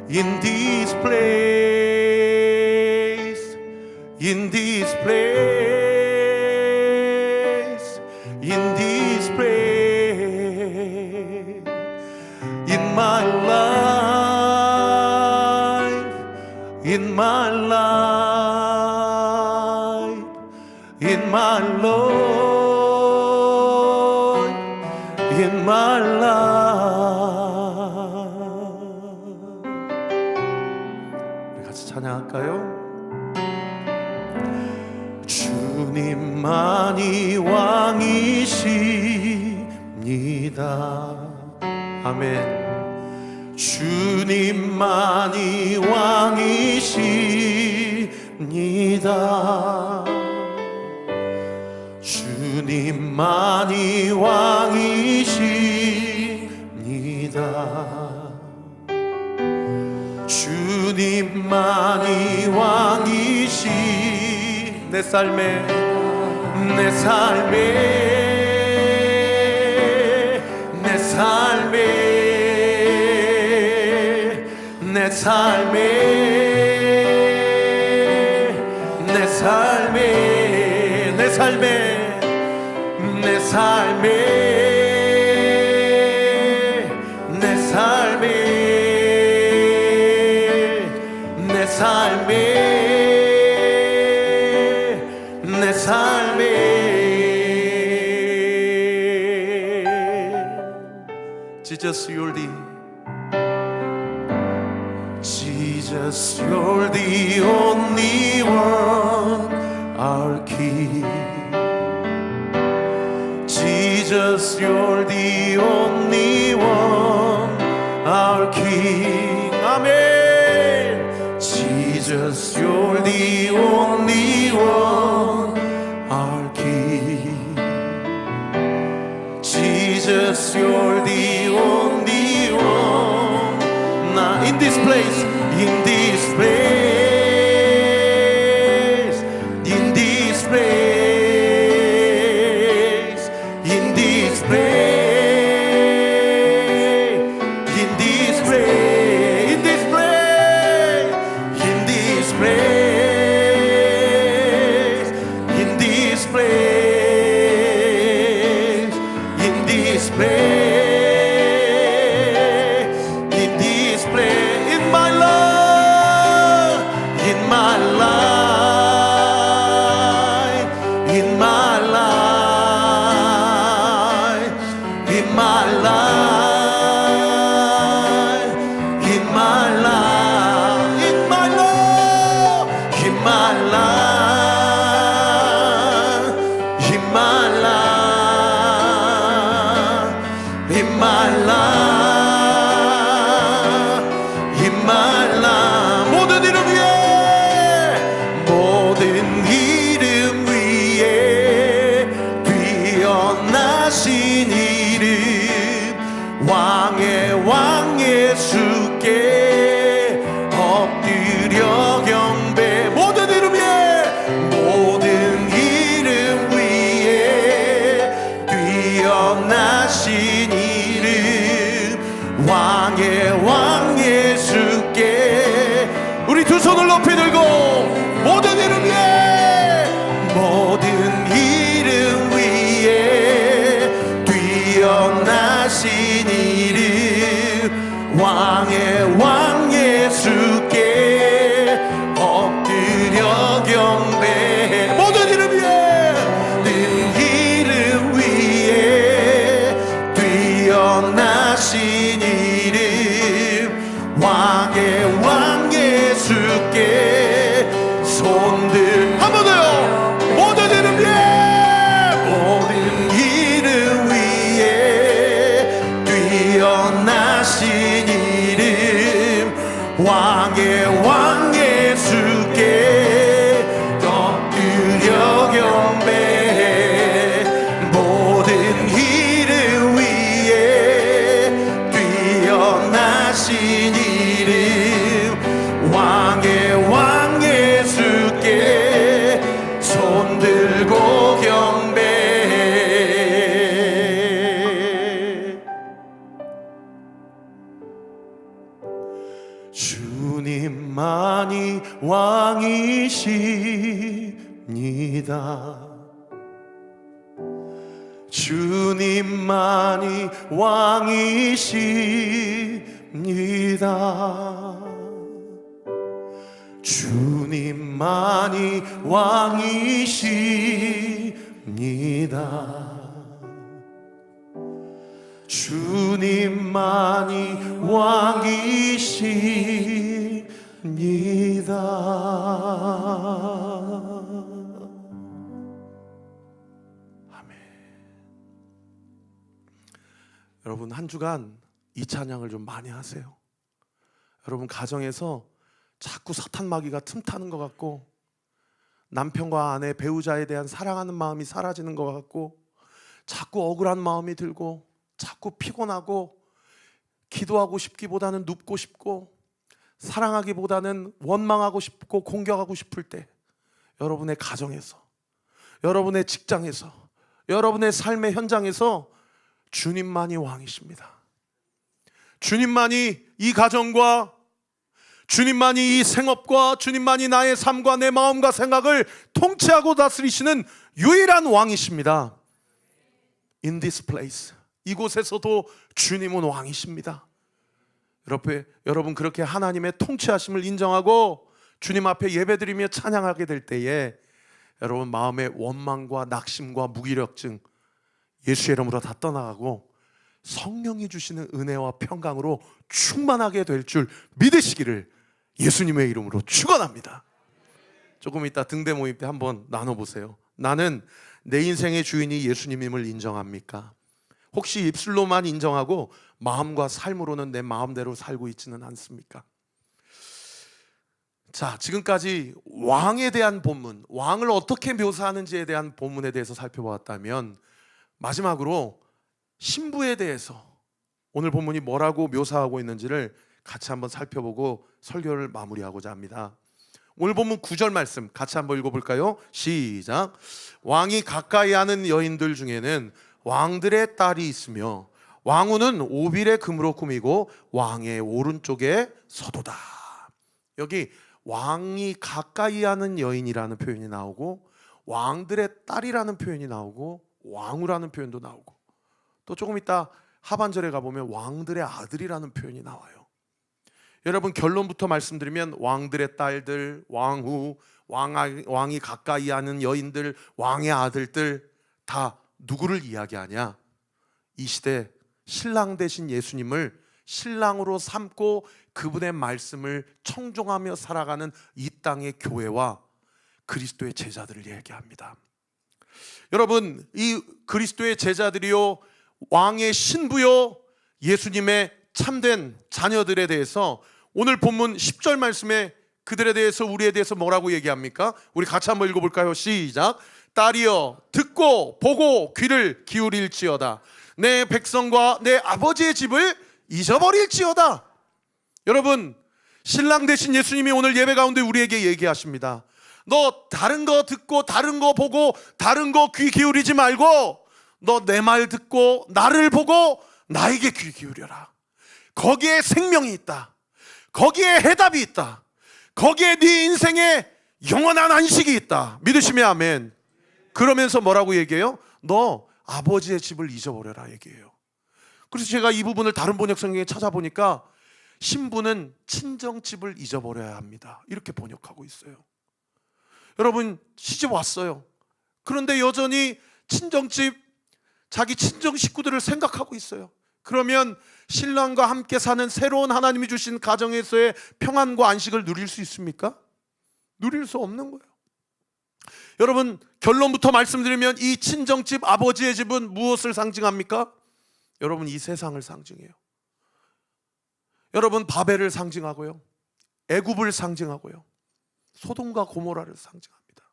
in this place, in this place, in this place, in my life, in my life, in my Lord, in my life. 우리 같이 찬양할까요? 주님만이 왕이십니다. 아멘. 주님만이 왕이십니다. 주님만이 왕이십니다. 주님만이 왕이시 내 삶에 내 삶에 내 삶에 내 삶에 내 삶에 내 삶에 내 삶에 내 삶에 내 삶에 내 삶에 Jesus, you're the Jesus, you're the only one, our King. Jesus, you're the only one, our King. Amen. Jesus, you're the only one, our King. Jesus, you're the only one. Now in this place, in this place, in this place, in this place, in this place, in this place, in this place, in this place, in this place, in this place, in my life, in my life, in my life, in my life, in my life, in my life, in my life, in my life, in my life, in my life. 모든 이름 위에, 모든 이름 위에 뛰어나신 이름, 왕의 왕 예수께 엎드려 경배. 모든 이름 위에, 모든 이름 위에 뛰어나신 이름, 왕의 왕 예수께 우리 두 손을 높이 들고 모든 이름 위에, 모든 이름 위에 뛰어나신 이름, 왕의 왕 예수께 엎드려 경배해. 모든 이름 위에, 모든 이름 위에 뛰어나신 이름, 왕의 왕 예수께 손들. 한 번 더요. 모든 이름 위에, 모든 이름 위에 뛰어나신 이름, 왕의 왕 예수께 엎드려 경배해. 모든 이름 위에 뛰어나신 이름, 왕의 왕 예수께 손들고 경배해. 주님만이 왕이십니다. 주님만이 왕이십니다. 주님만이 왕이십니다. 주님만이 왕이십니다. 아멘. 여러분, 한 주간 이 찬양을 좀 많이 하세요. 여러분, 가정에서 자꾸 사탄 마귀가 틈타는 것 같고, 남편과 아내, 배우자에 대한 사랑하는 마음이 사라지는 것 같고, 자꾸 억울한 마음이 들고, 자꾸 피곤하고, 기도하고 싶기보다는 눕고 싶고, 사랑하기보다는 원망하고 싶고 공격하고 싶을 때, 여러분의 가정에서, 여러분의 직장에서, 여러분의 삶의 현장에서 주님만이 왕이십니다. 주님만이 이 가정과, 주님만이 이 생업과, 주님만이 나의 삶과 내 마음과 생각을 통치하고 다스리시는 유일한 왕이십니다. In this place, 이곳에서도 주님은 왕이십니다. 여러분, 그렇게 하나님의 통치하심을 인정하고 주님 앞에 예배드리며 찬양하게 될 때에 여러분 마음의 원망과 낙심과 무기력증 예수의 이름으로 다 떠나가고 성령이 주시는 은혜와 평강으로 충만하게 될 줄 믿으시기를 예수님의 이름으로 축원합니다. 조금 이따 등대 모임 때 한번 나눠보세요. 나는 내 인생의 주인이 예수님임을 인정합니까? 혹시 입술로만 인정하고 마음과 삶으로는 내 마음대로 살고 있지는 않습니까? 자, 지금까지 왕에 대한 본문, 왕을 어떻게 묘사하는지에 대한 본문에 대해서 살펴보았다면, 마지막으로 신부에 대해서 오늘 본문이 뭐라고 묘사하고 있는지를 같이 한번 살펴보고 설교를 마무리하고자 합니다. 오늘 본문 9절 말씀 같이 한번 읽어볼까요? 시작. 왕이 가까이 하는 여인들 중에는 왕들의 딸이 있으며 왕후는 오빌의 금으로 꾸미고 왕의 오른쪽에 서도다. 여기 왕이 가까이 하는 여인이라는 표현이 나오고, 왕들의 딸이라는 표현이 나오고, 왕후라는 표현도 나오고, 또 조금 이따 하반절에 가보면 왕들의 아들이라는 표현이 나와요. 여러분, 결론부터 말씀드리면 왕들의 딸들, 왕후, 왕이 가까이 하는 여인들, 왕의 아들들 다 누구를 이야기하냐? 이 시대 신랑 되신 예수님을 신랑으로 삼고 그분의 말씀을 청종하며 살아가는 이 땅의 교회와 그리스도의 제자들을 얘기합니다. 여러분, 이 그리스도의 제자들이요, 왕의 신부요, 예수님의 참된 자녀들에 대해서 오늘 본문 10절 말씀에 그들에 대해서, 우리에 대해서 뭐라고 얘기합니까? 우리 같이 한번 읽어볼까요? 시작. 딸이여 듣고 보고 귀를 기울일지어다. 내 백성과 내 아버지의 집을 잊어버릴지어다. 여러분, 신랑 되신 예수님이 오늘 예배 가운데 우리에게 얘기하십니다. 너 다른 거 듣고 다른 거 보고 다른 거 귀 기울이지 말고 너 내 말 듣고 나를 보고 나에게 귀 기울여라. 거기에 생명이 있다. 거기에 해답이 있다. 거기에 네 인생에 영원한 안식이 있다. 믿으시면 아멘. 그러면서 뭐라고 얘기해요? 너 아버지의 집을 잊어버려라 얘기해요. 그래서 제가 이 부분을 다른 번역 성경에 찾아보니까 신부는 친정집을 잊어버려야 합니다, 이렇게 번역하고 있어요. 여러분, 시집 왔어요. 그런데 여전히 친정집, 자기 친정 식구들을 생각하고 있어요. 그러면 신랑과 함께 사는 새로운 하나님이 주신 가정에서의 평안과 안식을 누릴 수 있습니까? 누릴 수 없는 거예요. 여러분, 결론부터 말씀드리면 이 친정집, 아버지의 집은 무엇을 상징합니까? 여러분, 이 세상을 상징해요. 여러분, 바벨을 상징하고요, 애굽을 상징하고요, 소돔과 고모라를 상징합니다.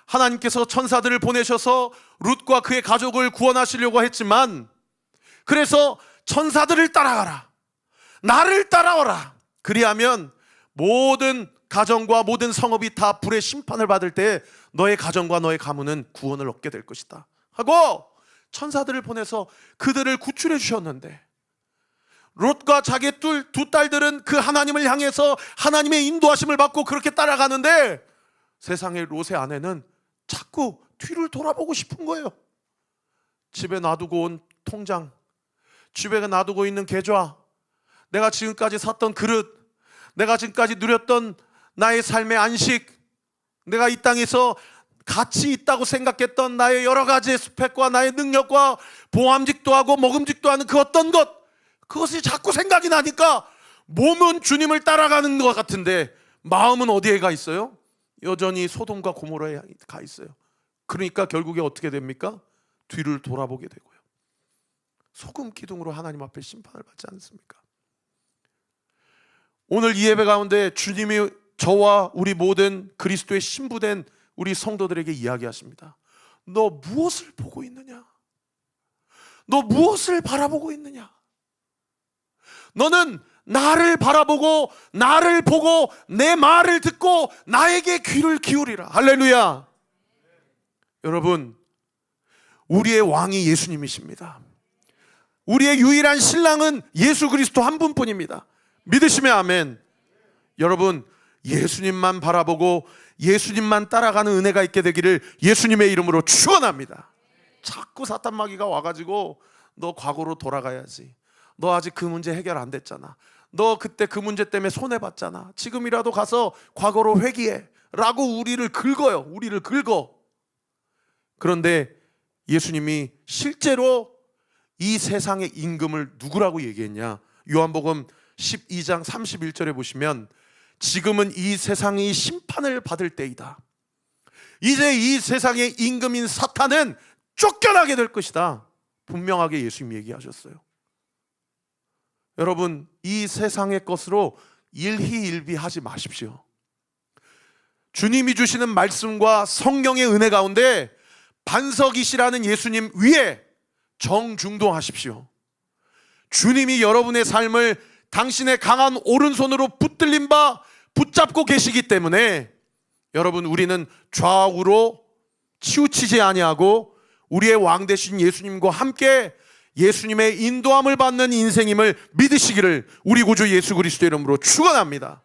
하나님께서 천사들을 보내셔서 룻과 그의 가족을 구원하시려고 했지만, 그래서 천사들을 따라가라, 나를 따라오라, 그리하면 모든 가정과 모든 성읍이 다 불의 심판을 받을 때 너의 가정과 너의 가문은 구원을 얻게 될 것이다 하고 천사들을 보내서 그들을 구출해 주셨는데, 롯과 자기의 두 딸들은 그 하나님을 향해서 하나님의 인도하심을 받고 그렇게 따라가는데, 세상의 롯의 아내는 자꾸 뒤를 돌아보고 싶은 거예요. 집에 놔두고 온 통장, 집에 놔두고 있는 계좌, 내가 지금까지 샀던 그릇, 내가 지금까지 누렸던 나의 삶의 안식, 내가 이 땅에서 가치 있다고 생각했던 나의 여러 가지의 스펙과 나의 능력과 보암직도 하고 먹음직도 하는 그 어떤 것, 그것이 자꾸 생각이 나니까 몸은 주님을 따라가는 것 같은데 마음은 어디에 가 있어요? 여전히 소돔과 고모라에 가 있어요. 그러니까 결국에 어떻게 됩니까? 뒤를 돌아보게 되고요. 소금 기둥으로 하나님 앞에 심판을 받지 않습니까? 오늘 이 예배 가운데 주님이 저와 우리 모든 그리스도의 신부된 우리 성도들에게 이야기하십니다. 너 무엇을 보고 있느냐? 너 무엇을 바라보고 있느냐? 너는 나를 바라보고 나를 보고 내 말을 듣고 나에게 귀를 기울이라. 할렐루야. 여러분, 우리의 왕이 예수님이십니다. 우리의 유일한 신랑은 예수 그리스도 한 분뿐입니다. 믿으시면 아멘. 여러분, 예수님만 바라보고 예수님만 따라가는 은혜가 있게 되기를 예수님의 이름으로 축원합니다. 자꾸 사탄 마귀가 와가지고 너 과거로 돌아가야지, 너 아직 그 문제 해결 안 됐잖아, 너 그때 그 문제 때문에 손해봤잖아, 지금이라도 가서 과거로 회개해 라고 우리를 긁어. 그런데 예수님이 실제로 이 세상의 임금을 누구라고 얘기했냐? 요한복음 12장 31절에 보시면 지금은 이 세상이 심판을 받을 때이다. 이제 이 세상의 임금인 사탄은 쫓겨나게 될 것이다. 분명하게 예수님이 얘기하셨어요. 여러분, 이 세상의 것으로 일희일비하지 마십시오. 주님이 주시는 말씀과 성령의 은혜 가운데 반석이시라는 예수님 위에 정중동하십시오. 주님이 여러분의 삶을 당신의 강한 오른손으로 붙들린 바 붙잡고 계시기 때문에 여러분, 우리는 좌우로 치우치지 아니하고 우리의 왕 되신 예수님과 함께 예수님의 인도함을 받는 인생임을 믿으시기를 우리 구주 예수 그리스도의 이름으로 축원합니다.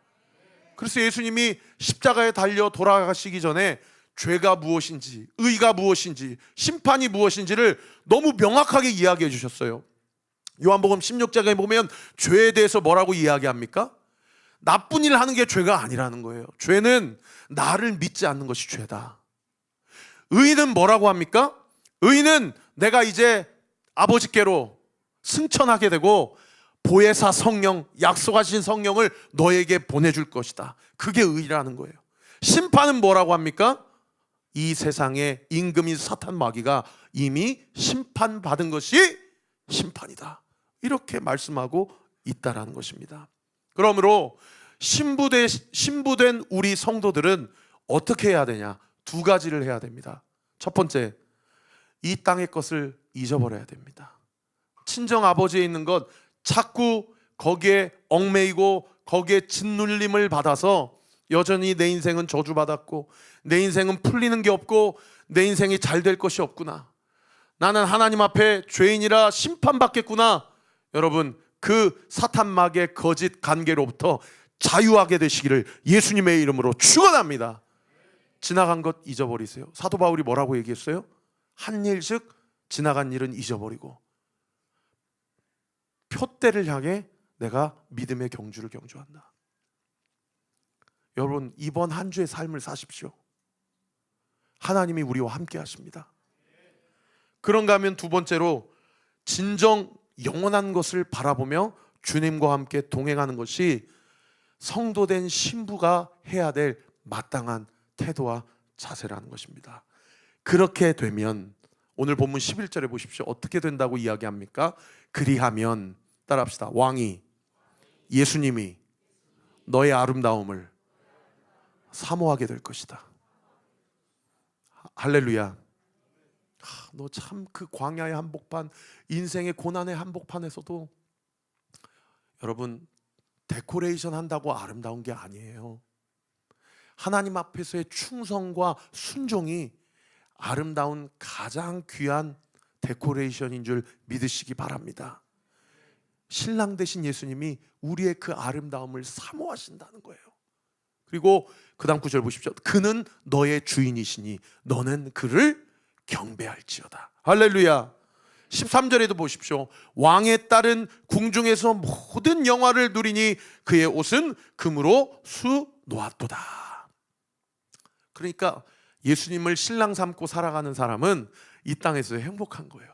그래서 예수님이 십자가에 달려 돌아가시기 전에 죄가 무엇인지, 의가 무엇인지, 심판이 무엇인지를 너무 명확하게 이야기해 주셨어요. 요한복음 16장에 보면 죄에 대해서 뭐라고 이야기합니까? 나쁜 일을 하는 게 죄가 아니라는 거예요. 죄는 나를 믿지 않는 것이 죄다. 의는 뭐라고 합니까? 의는 내가 이제 아버지께로 승천하게 되고 보혜사 성령, 약속하신 성령을 너에게 보내줄 것이다. 그게 의라는 거예요. 심판은 뭐라고 합니까? 이 세상의 임금인 사탄 마귀가 이미 심판받은 것이 심판이다. 이렇게 말씀하고 있다라는 것입니다. 그러므로 신부된 우리 성도들은 어떻게 해야 되냐? 두 가지를 해야 됩니다. 첫 번째, 이 땅의 것을 잊어버려야 됩니다. 친정 아버지에 있는 것 자꾸 거기에 얽매이고 거기에 짓눌림을 받아서 여전히 내 인생은 저주받았고 내 인생은 풀리는 게 없고 내 인생이 잘 될 것이 없구나, 나는 하나님 앞에 죄인이라 심판받겠구나. 여러분, 그 사탄 마귀의 거짓 관계로부터 자유하게 되시기를 예수님의 이름으로 축원합니다. 지나간 것 잊어버리세요. 사도 바울이 뭐라고 얘기했어요? 한 일즉 지나간 일은 잊어버리고 표대를 향해 내가 믿음의 경주를 경주한다. 여러분, 이번 한 주의 삶을 사십시오. 하나님이 우리와 함께 하십니다. 그런가 하면 두 번째로, 진정 영원한 것을 바라보며 주님과 함께 동행하는 것이 성도된 신부가 해야 될 마땅한 태도와 자세라는 것입니다. 그렇게 되면 오늘 본문 11절에 보십시오. 어떻게 된다고 이야기합니까? 그리하면, 따라합시다. 왕이, 예수님이 너의 아름다움을 사모하게 될 것이다. 할렐루야. 너 참 그 광야의 한복판, 인생의 고난의 한복판에서도 여러분, 데코레이션 한다고 아름다운 게 아니에요. 하나님 앞에서의 충성과 순종이 아름다운 가장 귀한 데코레이션인 줄 믿으시기 바랍니다. 신랑 되신 예수님이 우리의 그 아름다움을 사모하신다는 거예요. 그리고 그 다음 구절 보십시오. 그는 너의 주인이시니 너는 그를 경배할지어다. 할렐루야. 13절에도 보십시오. 왕의 딸은 궁중에서 모든 영화를 누리니 그의 옷은 금으로 수놓았도다. 그러니까 예수님을 신랑 삼고 살아가는 사람은 이 땅에서 행복한 거예요.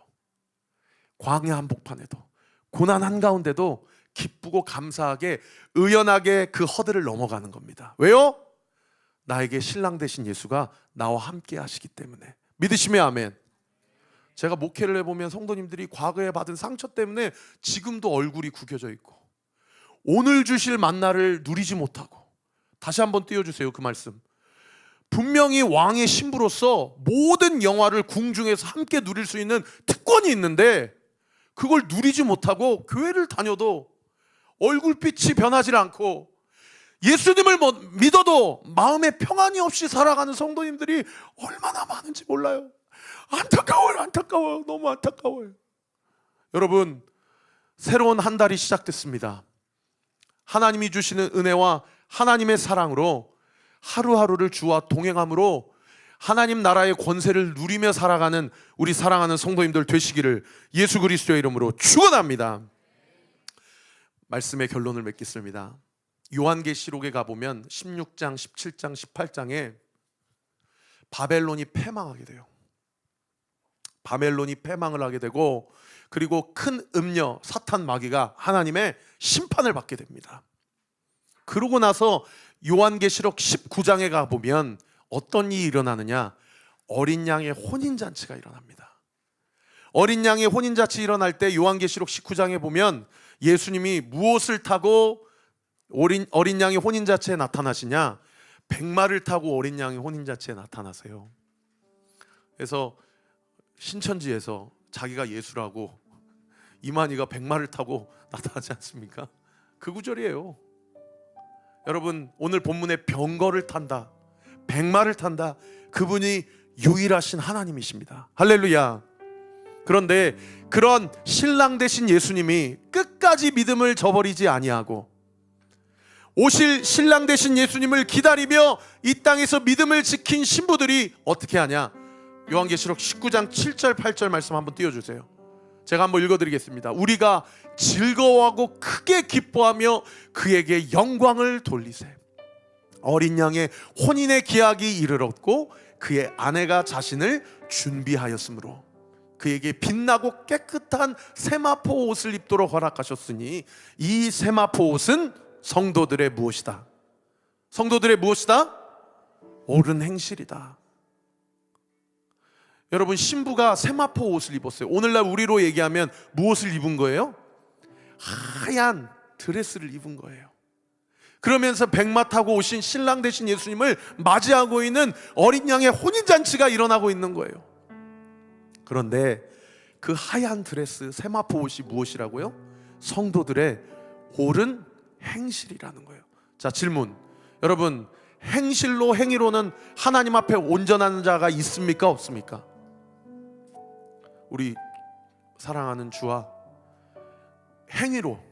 광야 한복판에도, 고난 한가운데도 기쁘고 감사하게 의연하게 그 허들을 넘어가는 겁니다. 왜요? 나에게 신랑 되신 예수가 나와 함께 하시기 때문에. 믿으시면 아멘. 제가 목회를 해보면 성도님들이 과거에 받은 상처 때문에 지금도 얼굴이 구겨져 있고 오늘 주실 만나를 누리지 못하고, 다시 한번 띄워주세요. 그 말씀. 분명히 왕의 신부로서 모든 영화를 궁중에서 함께 누릴 수 있는 특권이 있는데 그걸 누리지 못하고 교회를 다녀도 얼굴빛이 변하지 않고 예수님을 믿어도 마음에 평안이 없이 살아가는 성도님들이 얼마나 많은지 몰라요. 안타까워요. 안타까워요. 너무 안타까워요. 여러분, 새로운 한 달이 시작됐습니다. 하나님이 주시는 은혜와 하나님의 사랑으로 하루하루를 주와 동행함으로 하나님 나라의 권세를 누리며 살아가는 우리 사랑하는 성도님들 되시기를 예수 그리스도의 이름으로 축원합니다. 말씀의 결론을 맺겠습니다. 요한계시록에 가보면 16장, 17장, 18장에 바벨론이 패망하게 돼요. 바벨론이 패망을 하게 되고, 그리고 큰 음녀 사탄 마귀가 하나님의 심판을 받게 됩니다. 그러고 나서 요한계시록 19장에 가보면 어떤 일이 일어나느냐, 어린 양의 혼인잔치가 일어납니다. 어린 양의 혼인잔치 일어날 때 요한계시록 19장에 보면 예수님이 무엇을 타고 어린 양의 혼인잔치에 나타나시냐, 백마를 타고 어린 양의 혼인잔치에 나타나세요. 그래서 신천지에서 자기가 예수라고 이만희가 백마를 타고 나타나지 않습니까? 그 구절이에요. 여러분, 오늘 본문에 병거를 탄다, 백마를 탄다, 그분이 유일하신 하나님이십니다. 할렐루야. 그런데 그런 신랑 되신 예수님이 끝까지 믿음을 저버리지 아니하고 오실 신랑 되신 예수님을 기다리며 이 땅에서 믿음을 지킨 신부들이 어떻게 하냐? 요한계시록 19장 7절 8절 말씀 한번 띄워주세요. 제가 한번 읽어드리겠습니다. 우리가 즐거워하고 크게 기뻐하며 그에게 영광을 돌리세. 어린 양의 혼인의 기약이 이르렀고 그의 아내가 자신을 준비하였으므로 그에게 빛나고 깨끗한 세마포 옷을 입도록 허락하셨으니 이 세마포 옷은 성도들의 무엇이다? 성도들의 무엇이다? 옳은 행실이다. 여러분, 신부가 세마포 옷을 입었어요. 오늘날 우리로 얘기하면 무엇을 입은 거예요? 하얀 드레스를 입은 거예요. 그러면서 백마 타고 오신 신랑 되신 예수님을 맞이하고 있는 어린 양의 혼인잔치가 일어나고 있는 거예요. 그런데 그 하얀 드레스, 세마포 옷이 무엇이라고요? 성도들의 옳은 행실이라는 거예요. 자, 질문. 여러분, 행실로 행위로는 하나님 앞에 온전한 자가 있습니까? 없습니까? 우리 사랑하는 주와 행위로,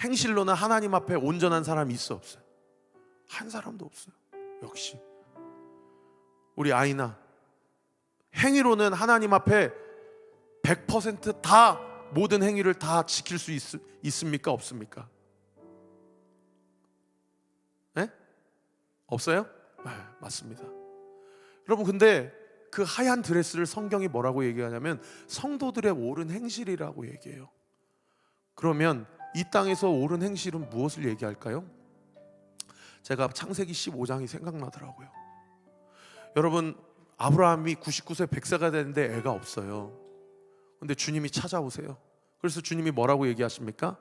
행실로는 하나님 앞에 온전한 사람이 있어 없어요? 한 사람도 없어요. 역시 우리 아이나 행위로는 하나님 앞에 100% 모든 행위를 다 지킬 수 있습니까? 없습니까? 네? 없어요? 네, 맞습니다. 여러분, 근데 그 하얀 드레스를 성경이 뭐라고 얘기하냐면 성도들의 옳은 행실이라고 얘기해요. 그러면 이 땅에서 옳은 행실은 무엇을 얘기할까요? 제가 창세기 15장이 생각나더라고요. 여러분, 아브라함이 99세 100세가 되는데 애가 없어요. 근데 주님이 찾아오세요. 그래서 주님이 뭐라고 얘기하십니까?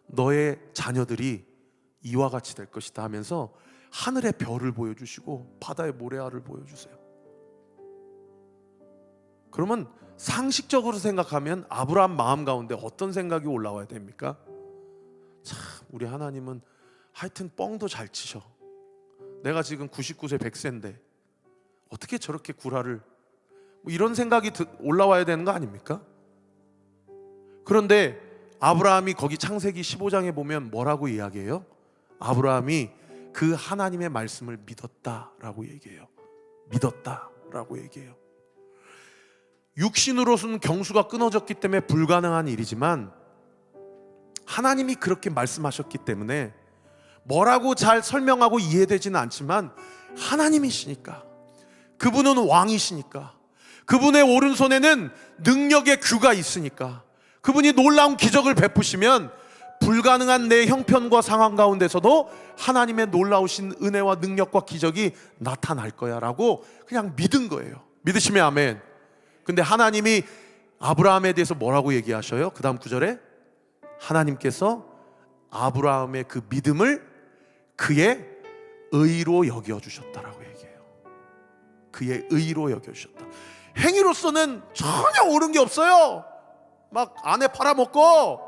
너의 자녀들이 이와 같이 될 것이다 하면서 하늘의 별을 보여주시고 바다의 모래알을 보여주세요. 그러면 상식적으로 생각하면 아브라함 마음 가운데 어떤 생각이 올라와야 됩니까? 참, 우리 하나님은 하여튼 뻥도 잘 치셔. 내가 지금 99세 100세인데 어떻게 저렇게 구라를, 뭐 이런 생각이 올라와야 되는 거 아닙니까? 그런데 아브라함이 거기 창세기 15장에 보면 뭐라고 이야기해요? 아브라함이 그 하나님의 말씀을 믿었다라고 얘기해요. 믿었다라고 얘기해요. 육신으로서는 경수가 끊어졌기 때문에 불가능한 일이지만 하나님이 그렇게 말씀하셨기 때문에 뭐라고 잘 설명하고 이해되지는 않지만 하나님이시니까, 그분은 왕이시니까, 그분의 오른손에는 능력의 규가 있으니까, 그분이 놀라운 기적을 베푸시면 불가능한 내 형편과 상황 가운데서도 하나님의 놀라우신 은혜와 능력과 기적이 나타날 거야 라고 그냥 믿은 거예요. 믿으시면 아멘. 근데 하나님이 아브라함에 대해서 뭐라고 얘기하셔요? 그 다음 구절에 하나님께서 아브라함의 그 믿음을 그의 의로 여겨주셨다라고 얘기해요. 그의 의로 여겨주셨다. 행위로서는 전혀 옳은 게 없어요. 막 아내 팔아먹고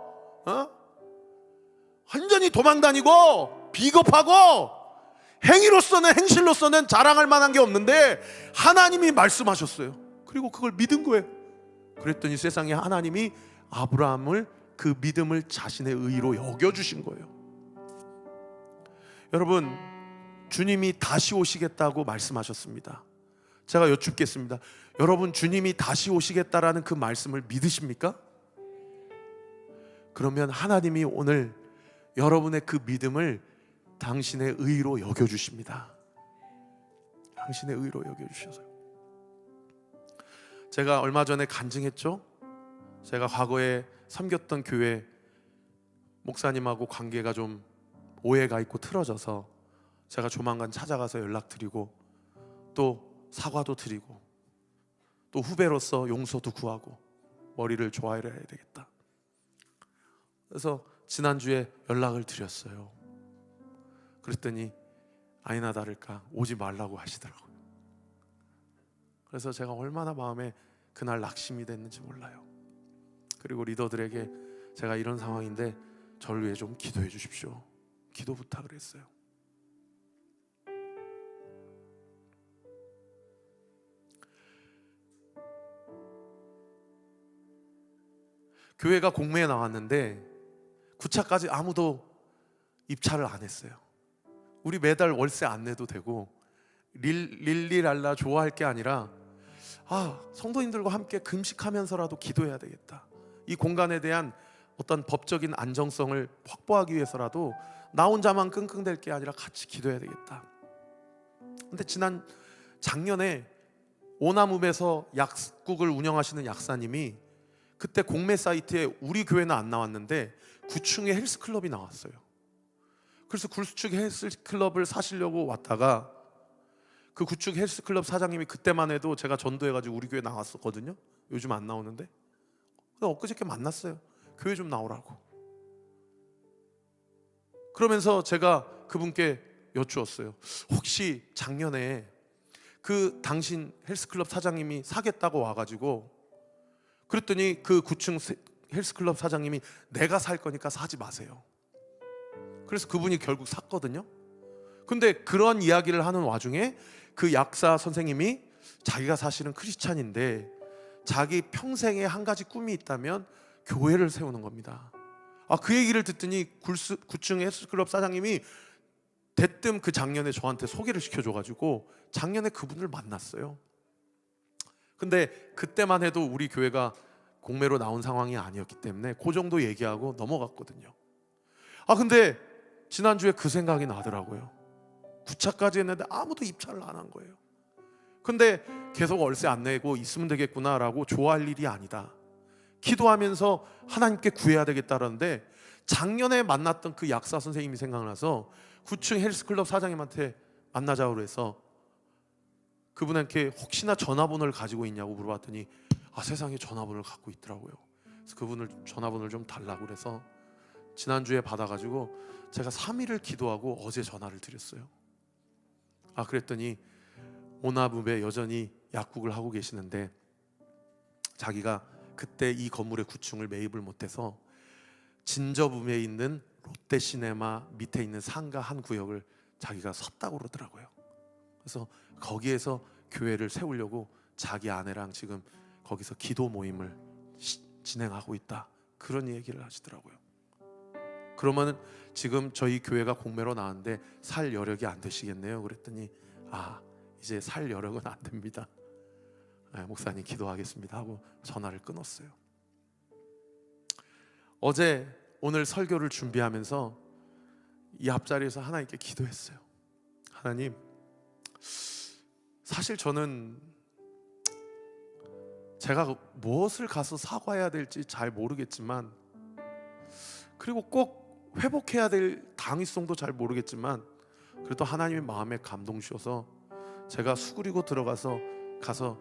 완전히 도망다니고 비겁하고, 행위로서는, 행실로서는 자랑할 만한 게 없는데 하나님이 말씀하셨어요. 그리고 그걸 믿은 거예요. 그랬더니 세상에 하나님이 아브라함을, 그 믿음을 자신의 의로 여겨주신 거예요. 여러분, 주님이 다시 오시겠다고 말씀하셨습니다. 제가 여쭙겠습니다. 여러분, 주님이 다시 오시겠다라는 그 말씀을 믿으십니까? 그러면 하나님이 오늘 여러분의 그 믿음을 당신의 의로 여겨주십니다. 당신의 의로 여겨주셔서요. 제가 얼마 전에 간증했죠. 제가 과거에 섬겼던 교회 목사님하고 관계가 좀 오해가 있고 틀어져서 제가 조만간 찾아가서 연락드리고 또 사과도 드리고 또 후배로서 용서도 구하고 머리를 조아려야 되겠다. 그래서 지난주에 연락을 드렸어요. 그랬더니 아니나 다를까 오지 말라고 하시더라고요. 그래서 제가 얼마나 마음에 그날 낙심이 됐는지 몰라요. 그리고 리더들에게 제가 이런 상황인데 저를 위해 좀 기도해 주십시오, 기도 부탁을 했어요. 교회가 공매에 나왔는데 구차까지 아무도 입찰을 안 했어요. 우리 매달 월세 안 내도 되고 릴리랄라 좋아할 게 아니라 성도님들과 함께 금식하면서라도 기도해야 되겠다. 이 공간에 대한 어떤 법적인 안정성을 확보하기 위해서라도 나 혼자만 끙끙댈 게 아니라 같이 기도해야 되겠다. 근데 작년에 오남읍에서 약국을 운영하시는 약사님이 그때 공매 사이트에 우리 교회는 안 나왔는데 9층에 헬스클럽이 나왔어요. 그래서 9층 헬스클럽을 사시려고 왔다가 그 9층 헬스클럽 사장님이 그때만 해도 제가 전도해가지고 우리 교회 나왔었거든요. 요즘 안 나오는데 엊그저께 만났어요. 교회 좀 나오라고. 그러면서 제가 그분께 여쭈었어요. 혹시 작년에 그 당신 헬스클럽 사장님이 사겠다고 와가지고, 그랬더니 그 9층 헬스클럽 사장님이 내가 살 거니까 사지 마세요. 그래서 그분이 결국 샀거든요. 근데 그런 이야기를 하는 와중에 그 약사 선생님이 자기가 사실은 크리스찬인데 자기 평생에 한 가지 꿈이 있다면 교회를 세우는 겁니다. 그 얘기를 듣더니 9층 헬스클럽 사장님이 대뜸 그 작년에 저한테 소개를 시켜줘가지고 작년에 그분을 만났어요. 근데 그때만 해도 우리 교회가 공매로 나온 상황이 아니었기 때문에 그 정도 얘기하고 넘어갔거든요. 근데 지난주에 그 생각이 나더라고요. 9차까지 했는데 아무도 입찰을 안 한 거예요. 근데 계속 월세 안 내고 있으면 되겠구나라고 좋아할 일이 아니다. 기도하면서 하나님께 구해야 되겠다라는데 작년에 만났던 그 약사 선생님이 생각나서 9층 헬스클럽 사장님한테 만나자고 해서 그분한테 혹시나 전화번호를 가지고 있냐고 물어봤더니 세상에 전화번호를 갖고 있더라고요. 그래서 그분을 전화번호를 좀 달라고 그래서 지난주에 받아가지고 제가 3일을 기도하고 어제 전화를 드렸어요. 그랬더니 오나붐에 여전히 약국을 하고 계시는데 자기가 그때 이 건물의 9층을 매입을 못해서 진저붐에 있는 롯데시네마 밑에 있는 상가 한 구역을 자기가 샀다고 그러더라고요. 그래서 거기에서 교회를 세우려고 자기 아내랑 지금 거기서 기도 모임을 진행하고 있다, 그런 얘기를 하시더라고요. 그러면 지금 저희 교회가 공매로 나왔는데 살 여력이 안 되시겠네요. 그랬더니 이제 살 여력은 안 됩니다. 목사님 기도하겠습니다 하고 전화를 끊었어요. 오늘 설교를 준비하면서 이 앞자리에서 하나님께 기도했어요. 하나님, 사실 저는 제가 무엇을 가서 사과해야 될지 잘 모르겠지만, 그리고 꼭 회복해야 될 당위성도 잘 모르겠지만, 그래도 하나님의 마음에 감동 주셔서 제가 수그리고 가서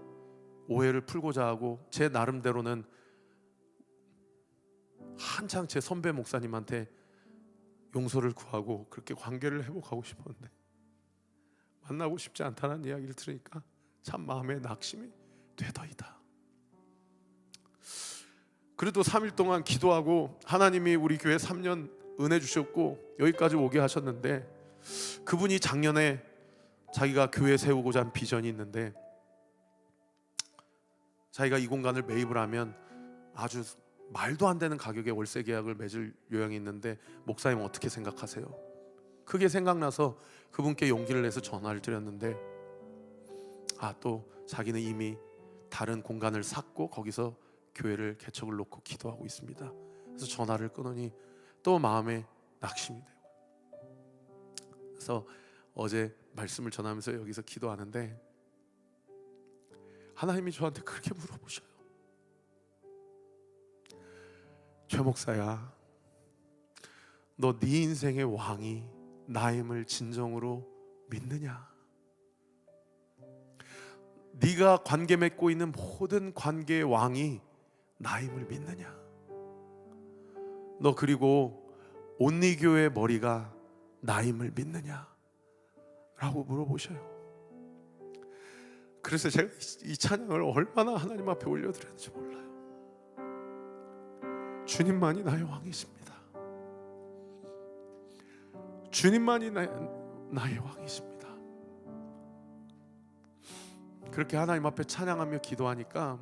오해를 풀고자 하고 제 나름대로는 한창 제 선배 목사님한테 용서를 구하고 그렇게 관계를 회복하고 싶었는데 만나고 싶지 않다는 이야기를 들으니까 참 마음에 낙심이 되더이다. 그래도 3일 동안 기도하고 하나님이 우리 교회 3년 은혜 주셨고 여기까지 오게 하셨는데, 그분이 작년에 자기가 교회 세우고자 한 비전이 있는데 자기가 이 공간을 매입을 하면 아주 말도 안 되는 가격에 월세 계약을 맺을 요량이 있는데 목사님 어떻게 생각하세요? 크게 생각나서 그분께 용기를 내서 전화를 드렸는데 또 자기는 이미 다른 공간을 샀고 거기서 교회를 개척을 놓고 기도하고 있습니다. 그래서 전화를 끊으니 또 마음에 낙심이 되고, 그래서 어제 말씀을 전하면서 여기서 기도하는데 하나님이 저한테 그렇게 물어보셔요. 최 목사야, 너 네 인생의 왕이 나임을 진정으로 믿느냐? 네가 관계 맺고 있는 모든 관계의 왕이 나임을 믿느냐? 너 그리고 온리교의 머리가 나임을 믿느냐? 라고 물어보셔요. 그래서 제가 이 찬양을 얼마나 하나님 앞에 올려드렸는지 몰라요. 주님만이 나의 왕이십니다. 주님만이 나의 왕이십니다. 그렇게 하나님 앞에 찬양하며 기도하니까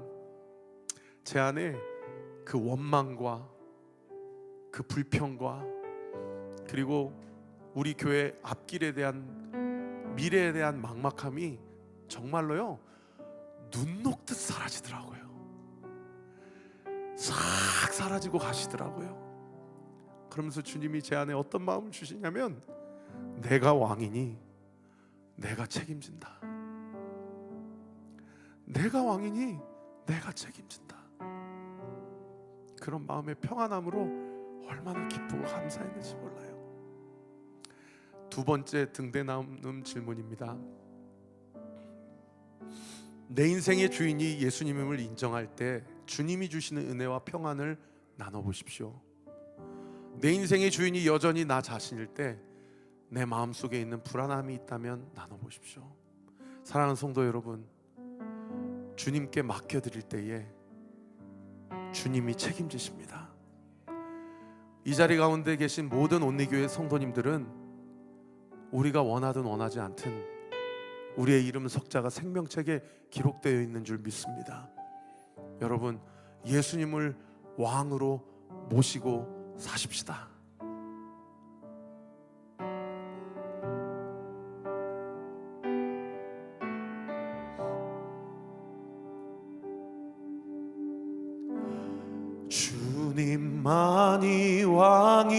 제 안에 그 원망과 그 불평과 그리고 우리 교회 앞길에 대한 미래에 대한 막막함이 정말로요 눈 녹듯 사라지더라고요. 싹 사라지고 가시더라고요. 그러면서 주님이 제 안에 어떤 마음을 주시냐면, 내가 왕이니 내가 책임진다. 내가 왕이니 내가 책임진다. 그런 마음의 평안함으로 얼마나 기쁘고 감사했는지 몰라요. 두 번째 등대 남는 질문입니다. 내 인생의 주인이 예수님임을 인정할 때 주님이 주시는 은혜와 평안을 나눠보십시오. 내 인생의 주인이 여전히 나 자신일 때 내 마음속에 있는 불안함이 있다면 나눠보십시오. 사랑하는 성도 여러분, 주님께 맡겨드릴 때에 주님이 책임지십니다. 이 자리 가운데 계신 모든 온리교회 성도님들은 우리가 원하든 원하지 않든 우리의 이름 석자가 생명책에 기록되어 있는 줄 믿습니다. 여러분, 예수님을 왕으로 모시고 사십시다. 주님만이 왕이십니다.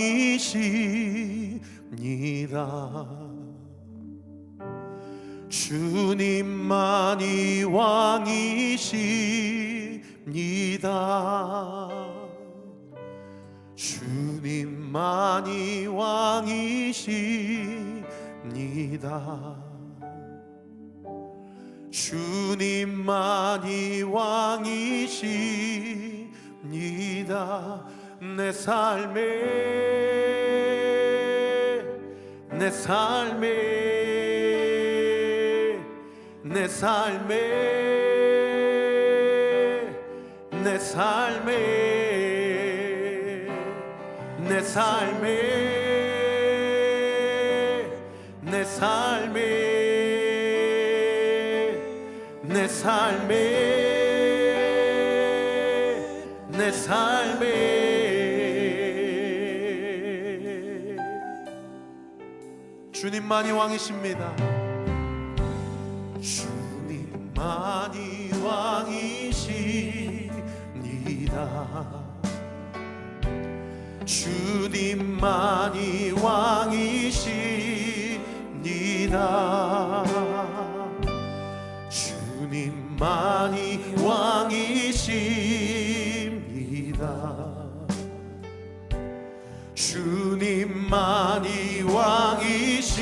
주님만이 왕이십니다. 주님만이 왕이십니다. 주님만이 왕이십니다. 내 삶에 내 삶에 내 삶에 내 삶에 내 삶에 내 삶에 내 삶에 내 삶에 주님만이 왕이십니다. 주님만이 왕이십니다. 주님만이 왕이십니다. 주님만이 왕이십니다. 주님만이 왕이시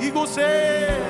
이곳에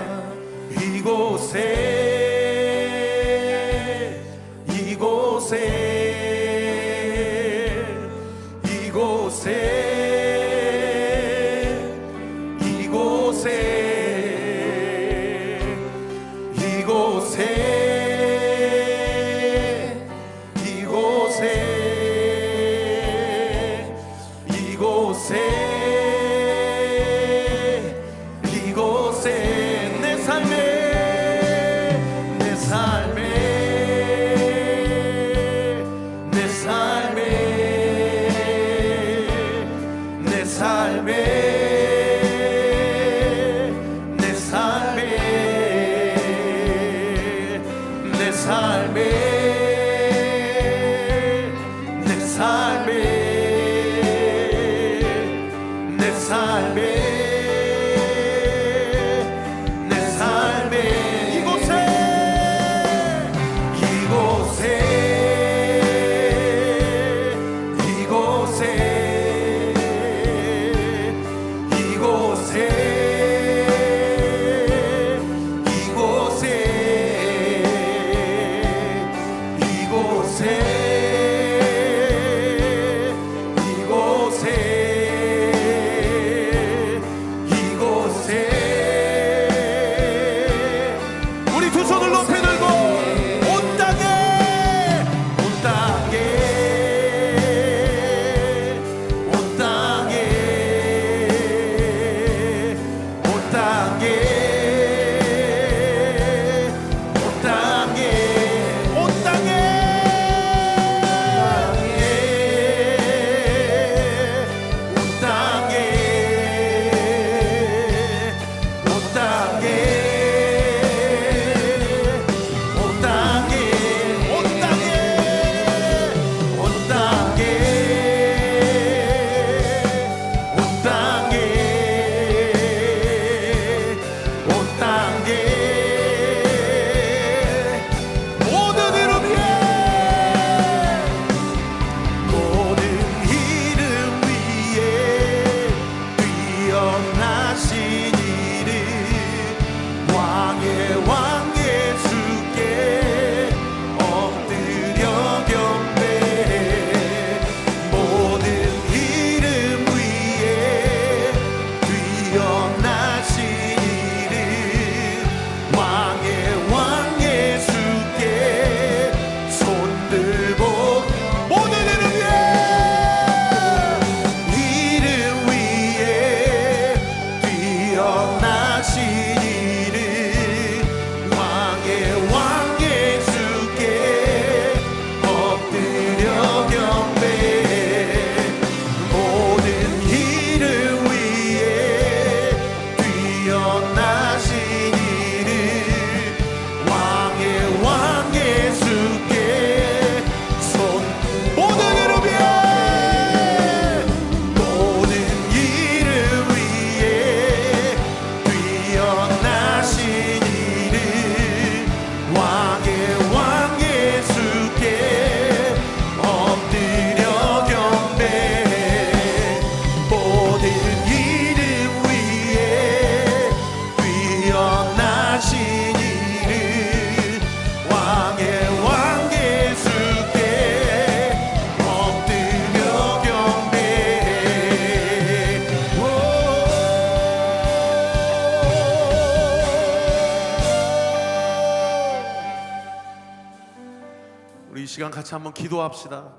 우리 이 시간 같이 한번 기도합시다.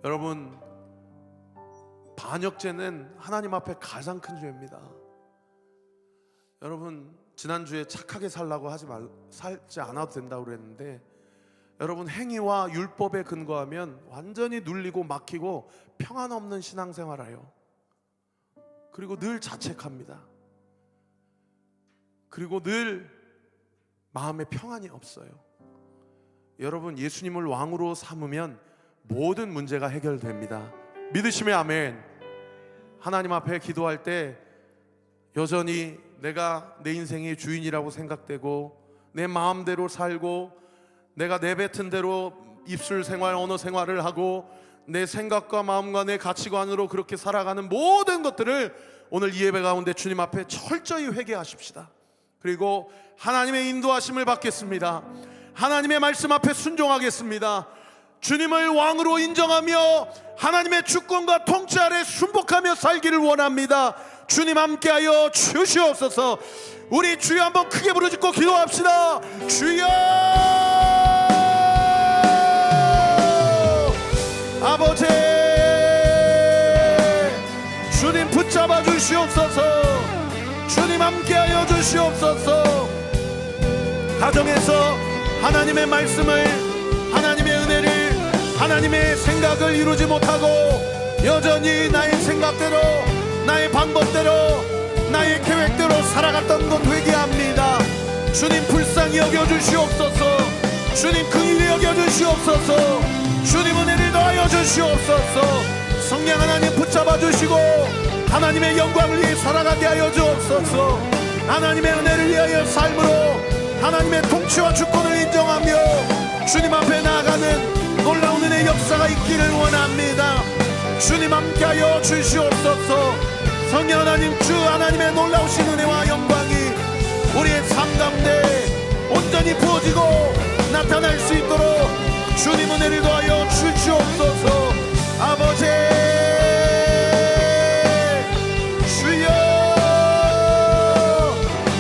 여러분, 반역죄는 하나님 앞에 가장 큰 죄입니다. 여러분, 지난주에 착하게 살라고 살지 않아도 된다고 그랬는데, 여러분, 행위와 율법에 근거하면 완전히 눌리고 막히고 평안 없는 신앙생활해요. 그리고 늘 자책합니다. 그리고 늘 마음에 평안이 없어요. 여러분, 예수님을 왕으로 삼으면 모든 문제가 해결됩니다. 믿으시면 아멘. 하나님 앞에 기도할 때 여전히 내가 내 인생의 주인이라고 생각되고 내 마음대로 살고 내가 내뱉은 대로 입술 생활, 언어 생활을 하고 내 생각과 마음과 내 가치관으로 그렇게 살아가는 모든 것들을 오늘 이 예배 가운데 주님 앞에 철저히 회개하십시다. 그리고 하나님의 인도하심을 받겠습니다. 하나님의 말씀 앞에 순종하겠습니다. 주님을 왕으로 인정하며 하나님의 주권과 통치 아래 순복하며 살기를 원합니다. 주님 함께하여 주시옵소서. 우리 주여 한번 크게 부르짖고 기도합시다. 주여! 아버지, 주님 붙잡아 주시옵소서. 주님 함께하여 주시옵소서. 가정에서 하나님의 말씀을, 하나님의 은혜를, 하나님의 생각을 이루지 못하고 여전히 나의 생각대로, 나의 방법대로, 나의 계획대로 살아갔던 것 회개합니다. 주님 불쌍히 여겨주시옵소서. 주님 긍휼히 여겨주시옵소서. 주님 은혜를 더하여 주시옵소서. 성령 하나님 붙잡아 주시고 하나님의 영광을 위해 살아가게 하여 주옵소서. 하나님의 은혜를 위하여 삶으로 하나님의 통치와 주권을 인정하며 주님 앞에 나아가는 놀라운 은혜의 역사가 있기를 원합니다. 주님 함께하여 주시옵소서. 성령 하나님, 주 하나님의 놀라우신 은혜와 영광이 우리의 삶 가운데 온전히 부어지고 나타날 수 있도록 주님 은혜를 더하여 주시옵소서. 아버지, 주여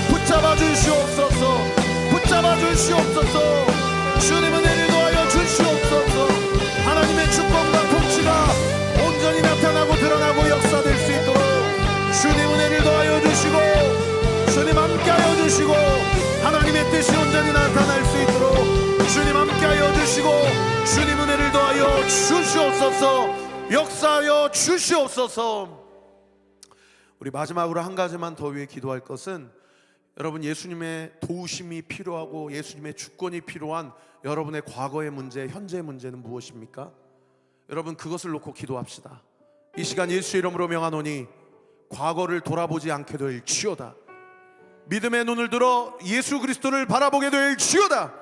붙잡아 주시옵소서. 붙잡아 주시옵소서. 주님 은혜를 더하여 주시옵소서. 하나님의 주권과 통치가 온전히 나타나고 드러나고 역사될 수 있도록 주님 은혜를 더하여 주시고 주님 함께하여 주시고 하나님의 뜻이 온전히 나타날 수 있도록 주님 함께하여 주시고 주님 은혜를 더하여 주시옵소서. 역사하여 주시옵소서. 우리 마지막으로 한 가지만 더 위해 기도할 것은, 여러분 예수님의 도우심이 필요하고 예수님의 주권이 필요한 여러분의 과거의 문제, 현재의 문제는 무엇입니까? 여러분 그것을 놓고 기도합시다. 이 시간 예수의 이름으로 명하노니 과거를 돌아보지 않게 될지어다. 믿음의 눈을 들어 예수 그리스도를 바라보게 될지어다.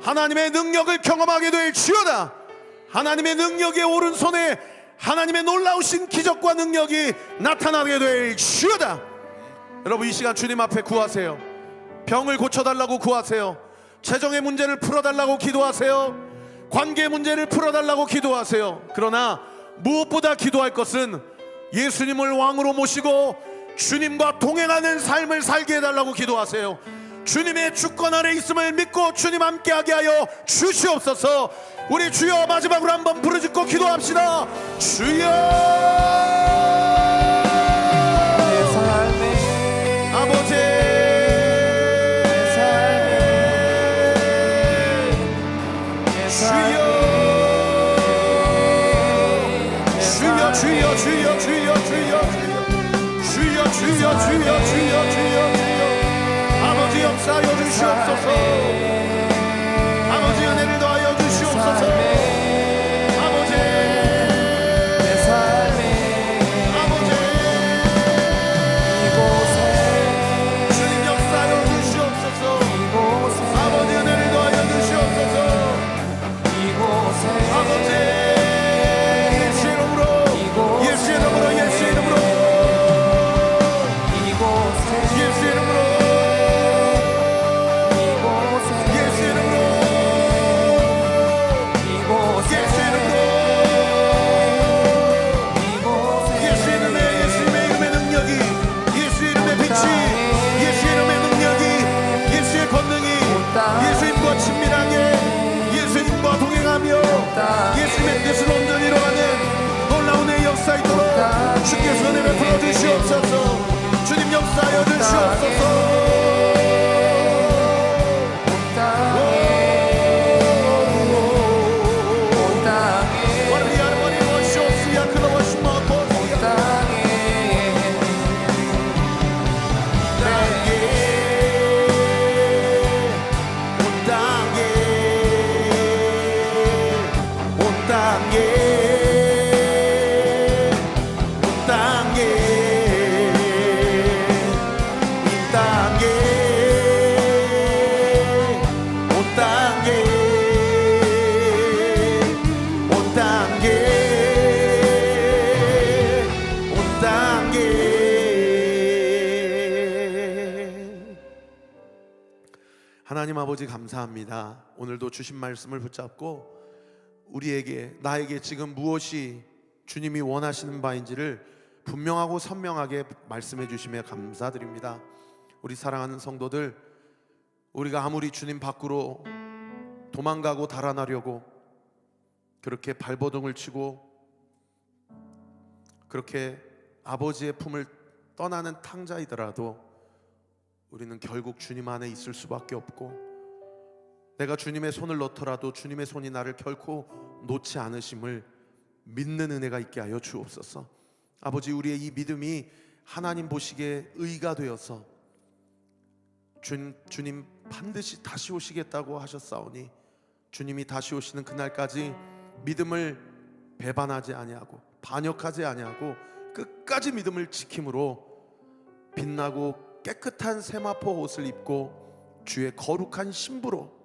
하나님의 능력을 경험하게 될지어다. 하나님의 능력의 오른손에 하나님의 놀라우신 기적과 능력이 나타나게 될지어다. 여러분 이 시간 주님 앞에 구하세요. 병을 고쳐달라고 구하세요. 재정의 문제를 풀어달라고 기도하세요. 관계의 문제를 풀어달라고 기도하세요. 그러나 무엇보다 기도할 것은 예수님을 왕으로 모시고 주님과 동행하는 삶을 살게 해달라고 기도하세요. 주님의 주권 아래 있음을 믿고 주님 함께하게 하여 주시옵소서. 우리 주여 마지막으로 한번 부르짖고 기도합시다. 주여, 아버지, 주여, 주여, 주여, 주여, 주여, 주여, 주여, 주여, 주여, 주여, 아버지 역사하여 주시옵소서. 아버지 은혜를 더하여 주시옵소서. 예수님의 뜻을 온전히 이루어가는 놀라운 의 역사 있도록 주께서 은혜를 풀어주시옵소서. 주님 역사하여 주시옵소서. 하나님 아버지 감사합니다. 오늘도 주신 말씀을 붙잡고 우리에게, 나에게 지금 무엇이 주님이 원하시는 바인지를 분명하고 선명하게 말씀해 주시며 감사드립니다. 우리 사랑하는 성도들, 우리가 아무리 주님 밖으로 도망가고 달아나려고 그렇게 발버둥을 치고 그렇게 아버지의 품을 떠나는 탕자이더라도 우리는 결국 주님 안에 있을 수밖에 없고, 내가 주님의 손을 놓더라도 주님의 손이 나를 결코 놓지 않으심을 믿는 은혜가 있게 하여 주옵소서. 아버지, 우리의 이 믿음이 하나님 보시기에 의가 되어서 주님 반드시 다시 오시겠다고 하셨사오니, 주님이 다시 오시는 그날까지 믿음을 배반하지 아니하고 반역하지 아니하고 끝까지 믿음을 지킴으로 빛나고 깨끗한 세마포 옷을 입고 주의 거룩한 신부로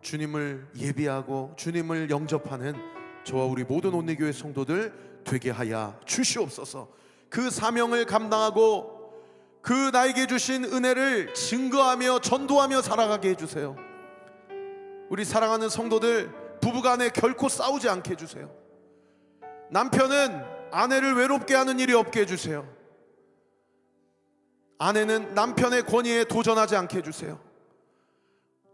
주님을 예비하고 주님을 영접하는 저와 우리 모든 온리교회 성도들 되게 하여 주시옵소서. 그 사명을 감당하고 그 나에게 주신 은혜를 증거하며 전도하며 살아가게 해주세요. 우리 사랑하는 성도들, 부부간에 결코 싸우지 않게 해주세요. 남편은 아내를 외롭게 하는 일이 없게 해주세요. 아내는 남편의 권위에 도전하지 않게 해주세요.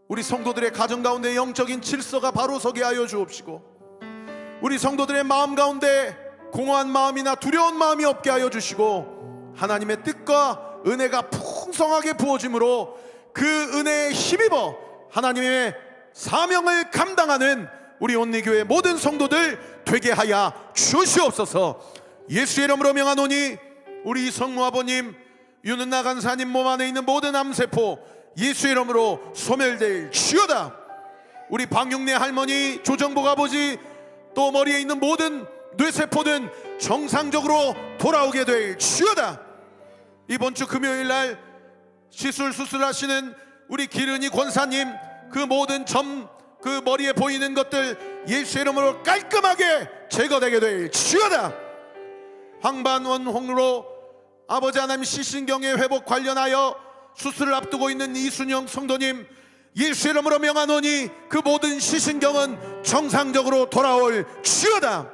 우리 성도들의 가정 가운데 영적인 질서가 바로 서게 하여 주옵시고, 우리 성도들의 마음 가운데 공허한 마음이나 두려운 마음이 없게 하여 주시고, 하나님의 뜻과 은혜가 풍성하게 부어짐으로 그 은혜에 힘입어 하나님의 사명을 감당하는 우리 온리교회 모든 성도들 되게 하여 주시옵소서. 예수의 이름으로 명하노니 우리 성모 아버님, 윤은나 간사님 몸 안에 있는 모든 암세포 예수의 이름으로 소멸될 지어다. 우리 방육래 할머니, 조정복 아버지, 또 머리에 있는 모든 뇌세포는 정상적으로 돌아오게 될 지어다. 이번 주 금요일 날 수술하시는 우리 기른이 권사님, 그 모든 점, 그 머리에 보이는 것들 예수의 이름으로 깔끔하게 제거되게 될 지어다. 황반원홍으로 아버지 하나님 시신경의 회복 관련하여 수술을 앞두고 있는 이순영 성도님, 예수의 이름으로 명하노니 그 모든 시신경은 정상적으로 돌아올 지어다.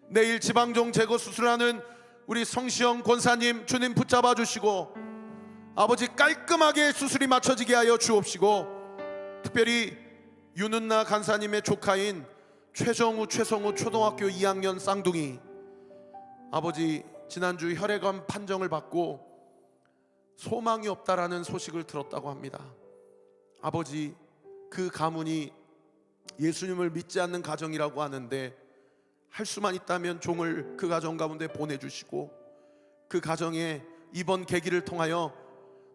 내일 지방종 제거 수술하는 우리 성시영 권사님, 주님 붙잡아 주시고 아버지 깔끔하게 수술이 마쳐지게 하여 주옵시고, 특별히 윤은나 간사님의 조카인 최성우 초등학교 2학년 쌍둥이, 아버지 지난주 혈액암 판정을 받고 소망이 없다라는 소식을 들었다고 합니다. 아버지, 그 가문이 예수님을 믿지 않는 가정이라고 하는데 할 수만 있다면 종을 그 가정 가운데 보내주시고, 그 가정에 이번 계기를 통하여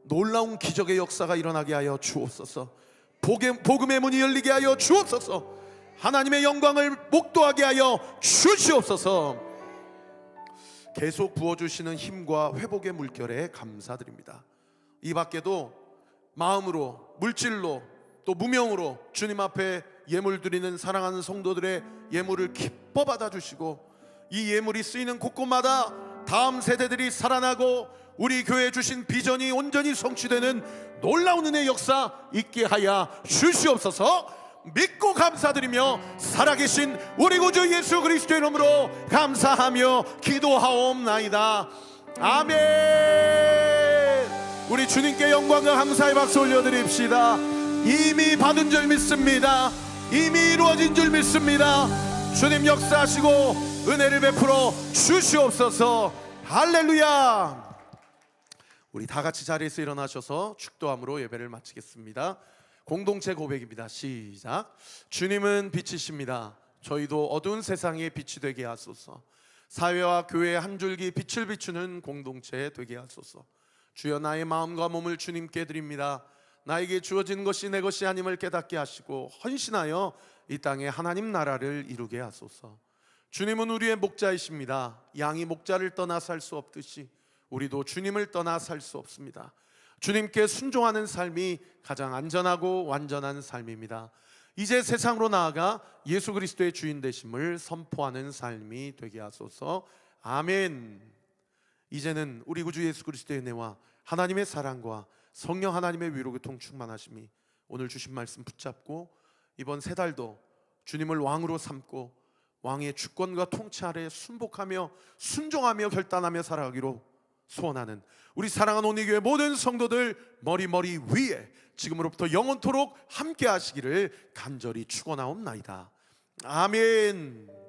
놀라운 기적의 역사가 일어나게 하여 주옵소서. 복음의 문이 열리게 하여 주옵소서. 하나님의 영광을 목도하게 하여 주시옵소서. 계속 부어주시는 힘과 회복의 물결에 감사드립니다. 이 밖에도 마음으로, 물질로, 또 무명으로 주님 앞에 예물 드리는 사랑하는 성도들의 예물을 기뻐 받아주시고, 이 예물이 쓰이는 곳곳마다 다음 세대들이 살아나고 우리 교회에 주신 비전이 온전히 성취되는 놀라운 은혜의 역사 있게 하여 주시옵소서. 믿고 감사드리며 살아계신 우리 구주 예수 그리스도의 이름으로 감사하며 기도하옵나이다. 아멘. 우리 주님께 영광과 감사의 박수 올려드립시다. 이미 받은 줄 믿습니다. 이미 이루어진 줄 믿습니다. 주님 역사하시고 은혜를 베풀어 주시옵소서. 할렐루야. 우리 다 같이 자리에서 일어나셔서 축도함으로 예배를 마치겠습니다. 공동체 고백입니다. 시작. 주님은 빛이십니다. 저희도 어두운 세상에 빛이 되게 하소서. 사회와 교회의 한 줄기 빛을 비추는 공동체 되게 하소서. 주여, 나의 마음과 몸을 주님께 드립니다. 나에게 주어진 것이 내 것이 아님을 깨닫게 하시고 헌신하여 이 땅에 하나님 나라를 이루게 하소서. 주님은 우리의 목자이십니다. 양이 목자를 떠나 살 수 없듯이 우리도 주님을 떠나 살 수 없습니다. 주님께 순종하는 삶이 가장 안전하고 완전한 삶입니다. 이제 세상으로 나아가 예수 그리스도의 주인 되심을 선포하는 삶이 되게 하소서. 아멘. 이제는 우리 구주 예수 그리스도의 은혜와 하나님의 사랑과 성령 하나님의 위로 교통 충만하심이 오늘 주신 말씀 붙잡고 이번 세 달도 주님을 왕으로 삼고 왕의 주권과 통치 아래 순복하며 순종하며 결단하며 살아가기로 소원하는 우리 사랑하는 온리교회 모든 성도들 머리 위에 지금으로부터 영원토록 함께 하시기를 간절히 축원하옵나이다. 아멘.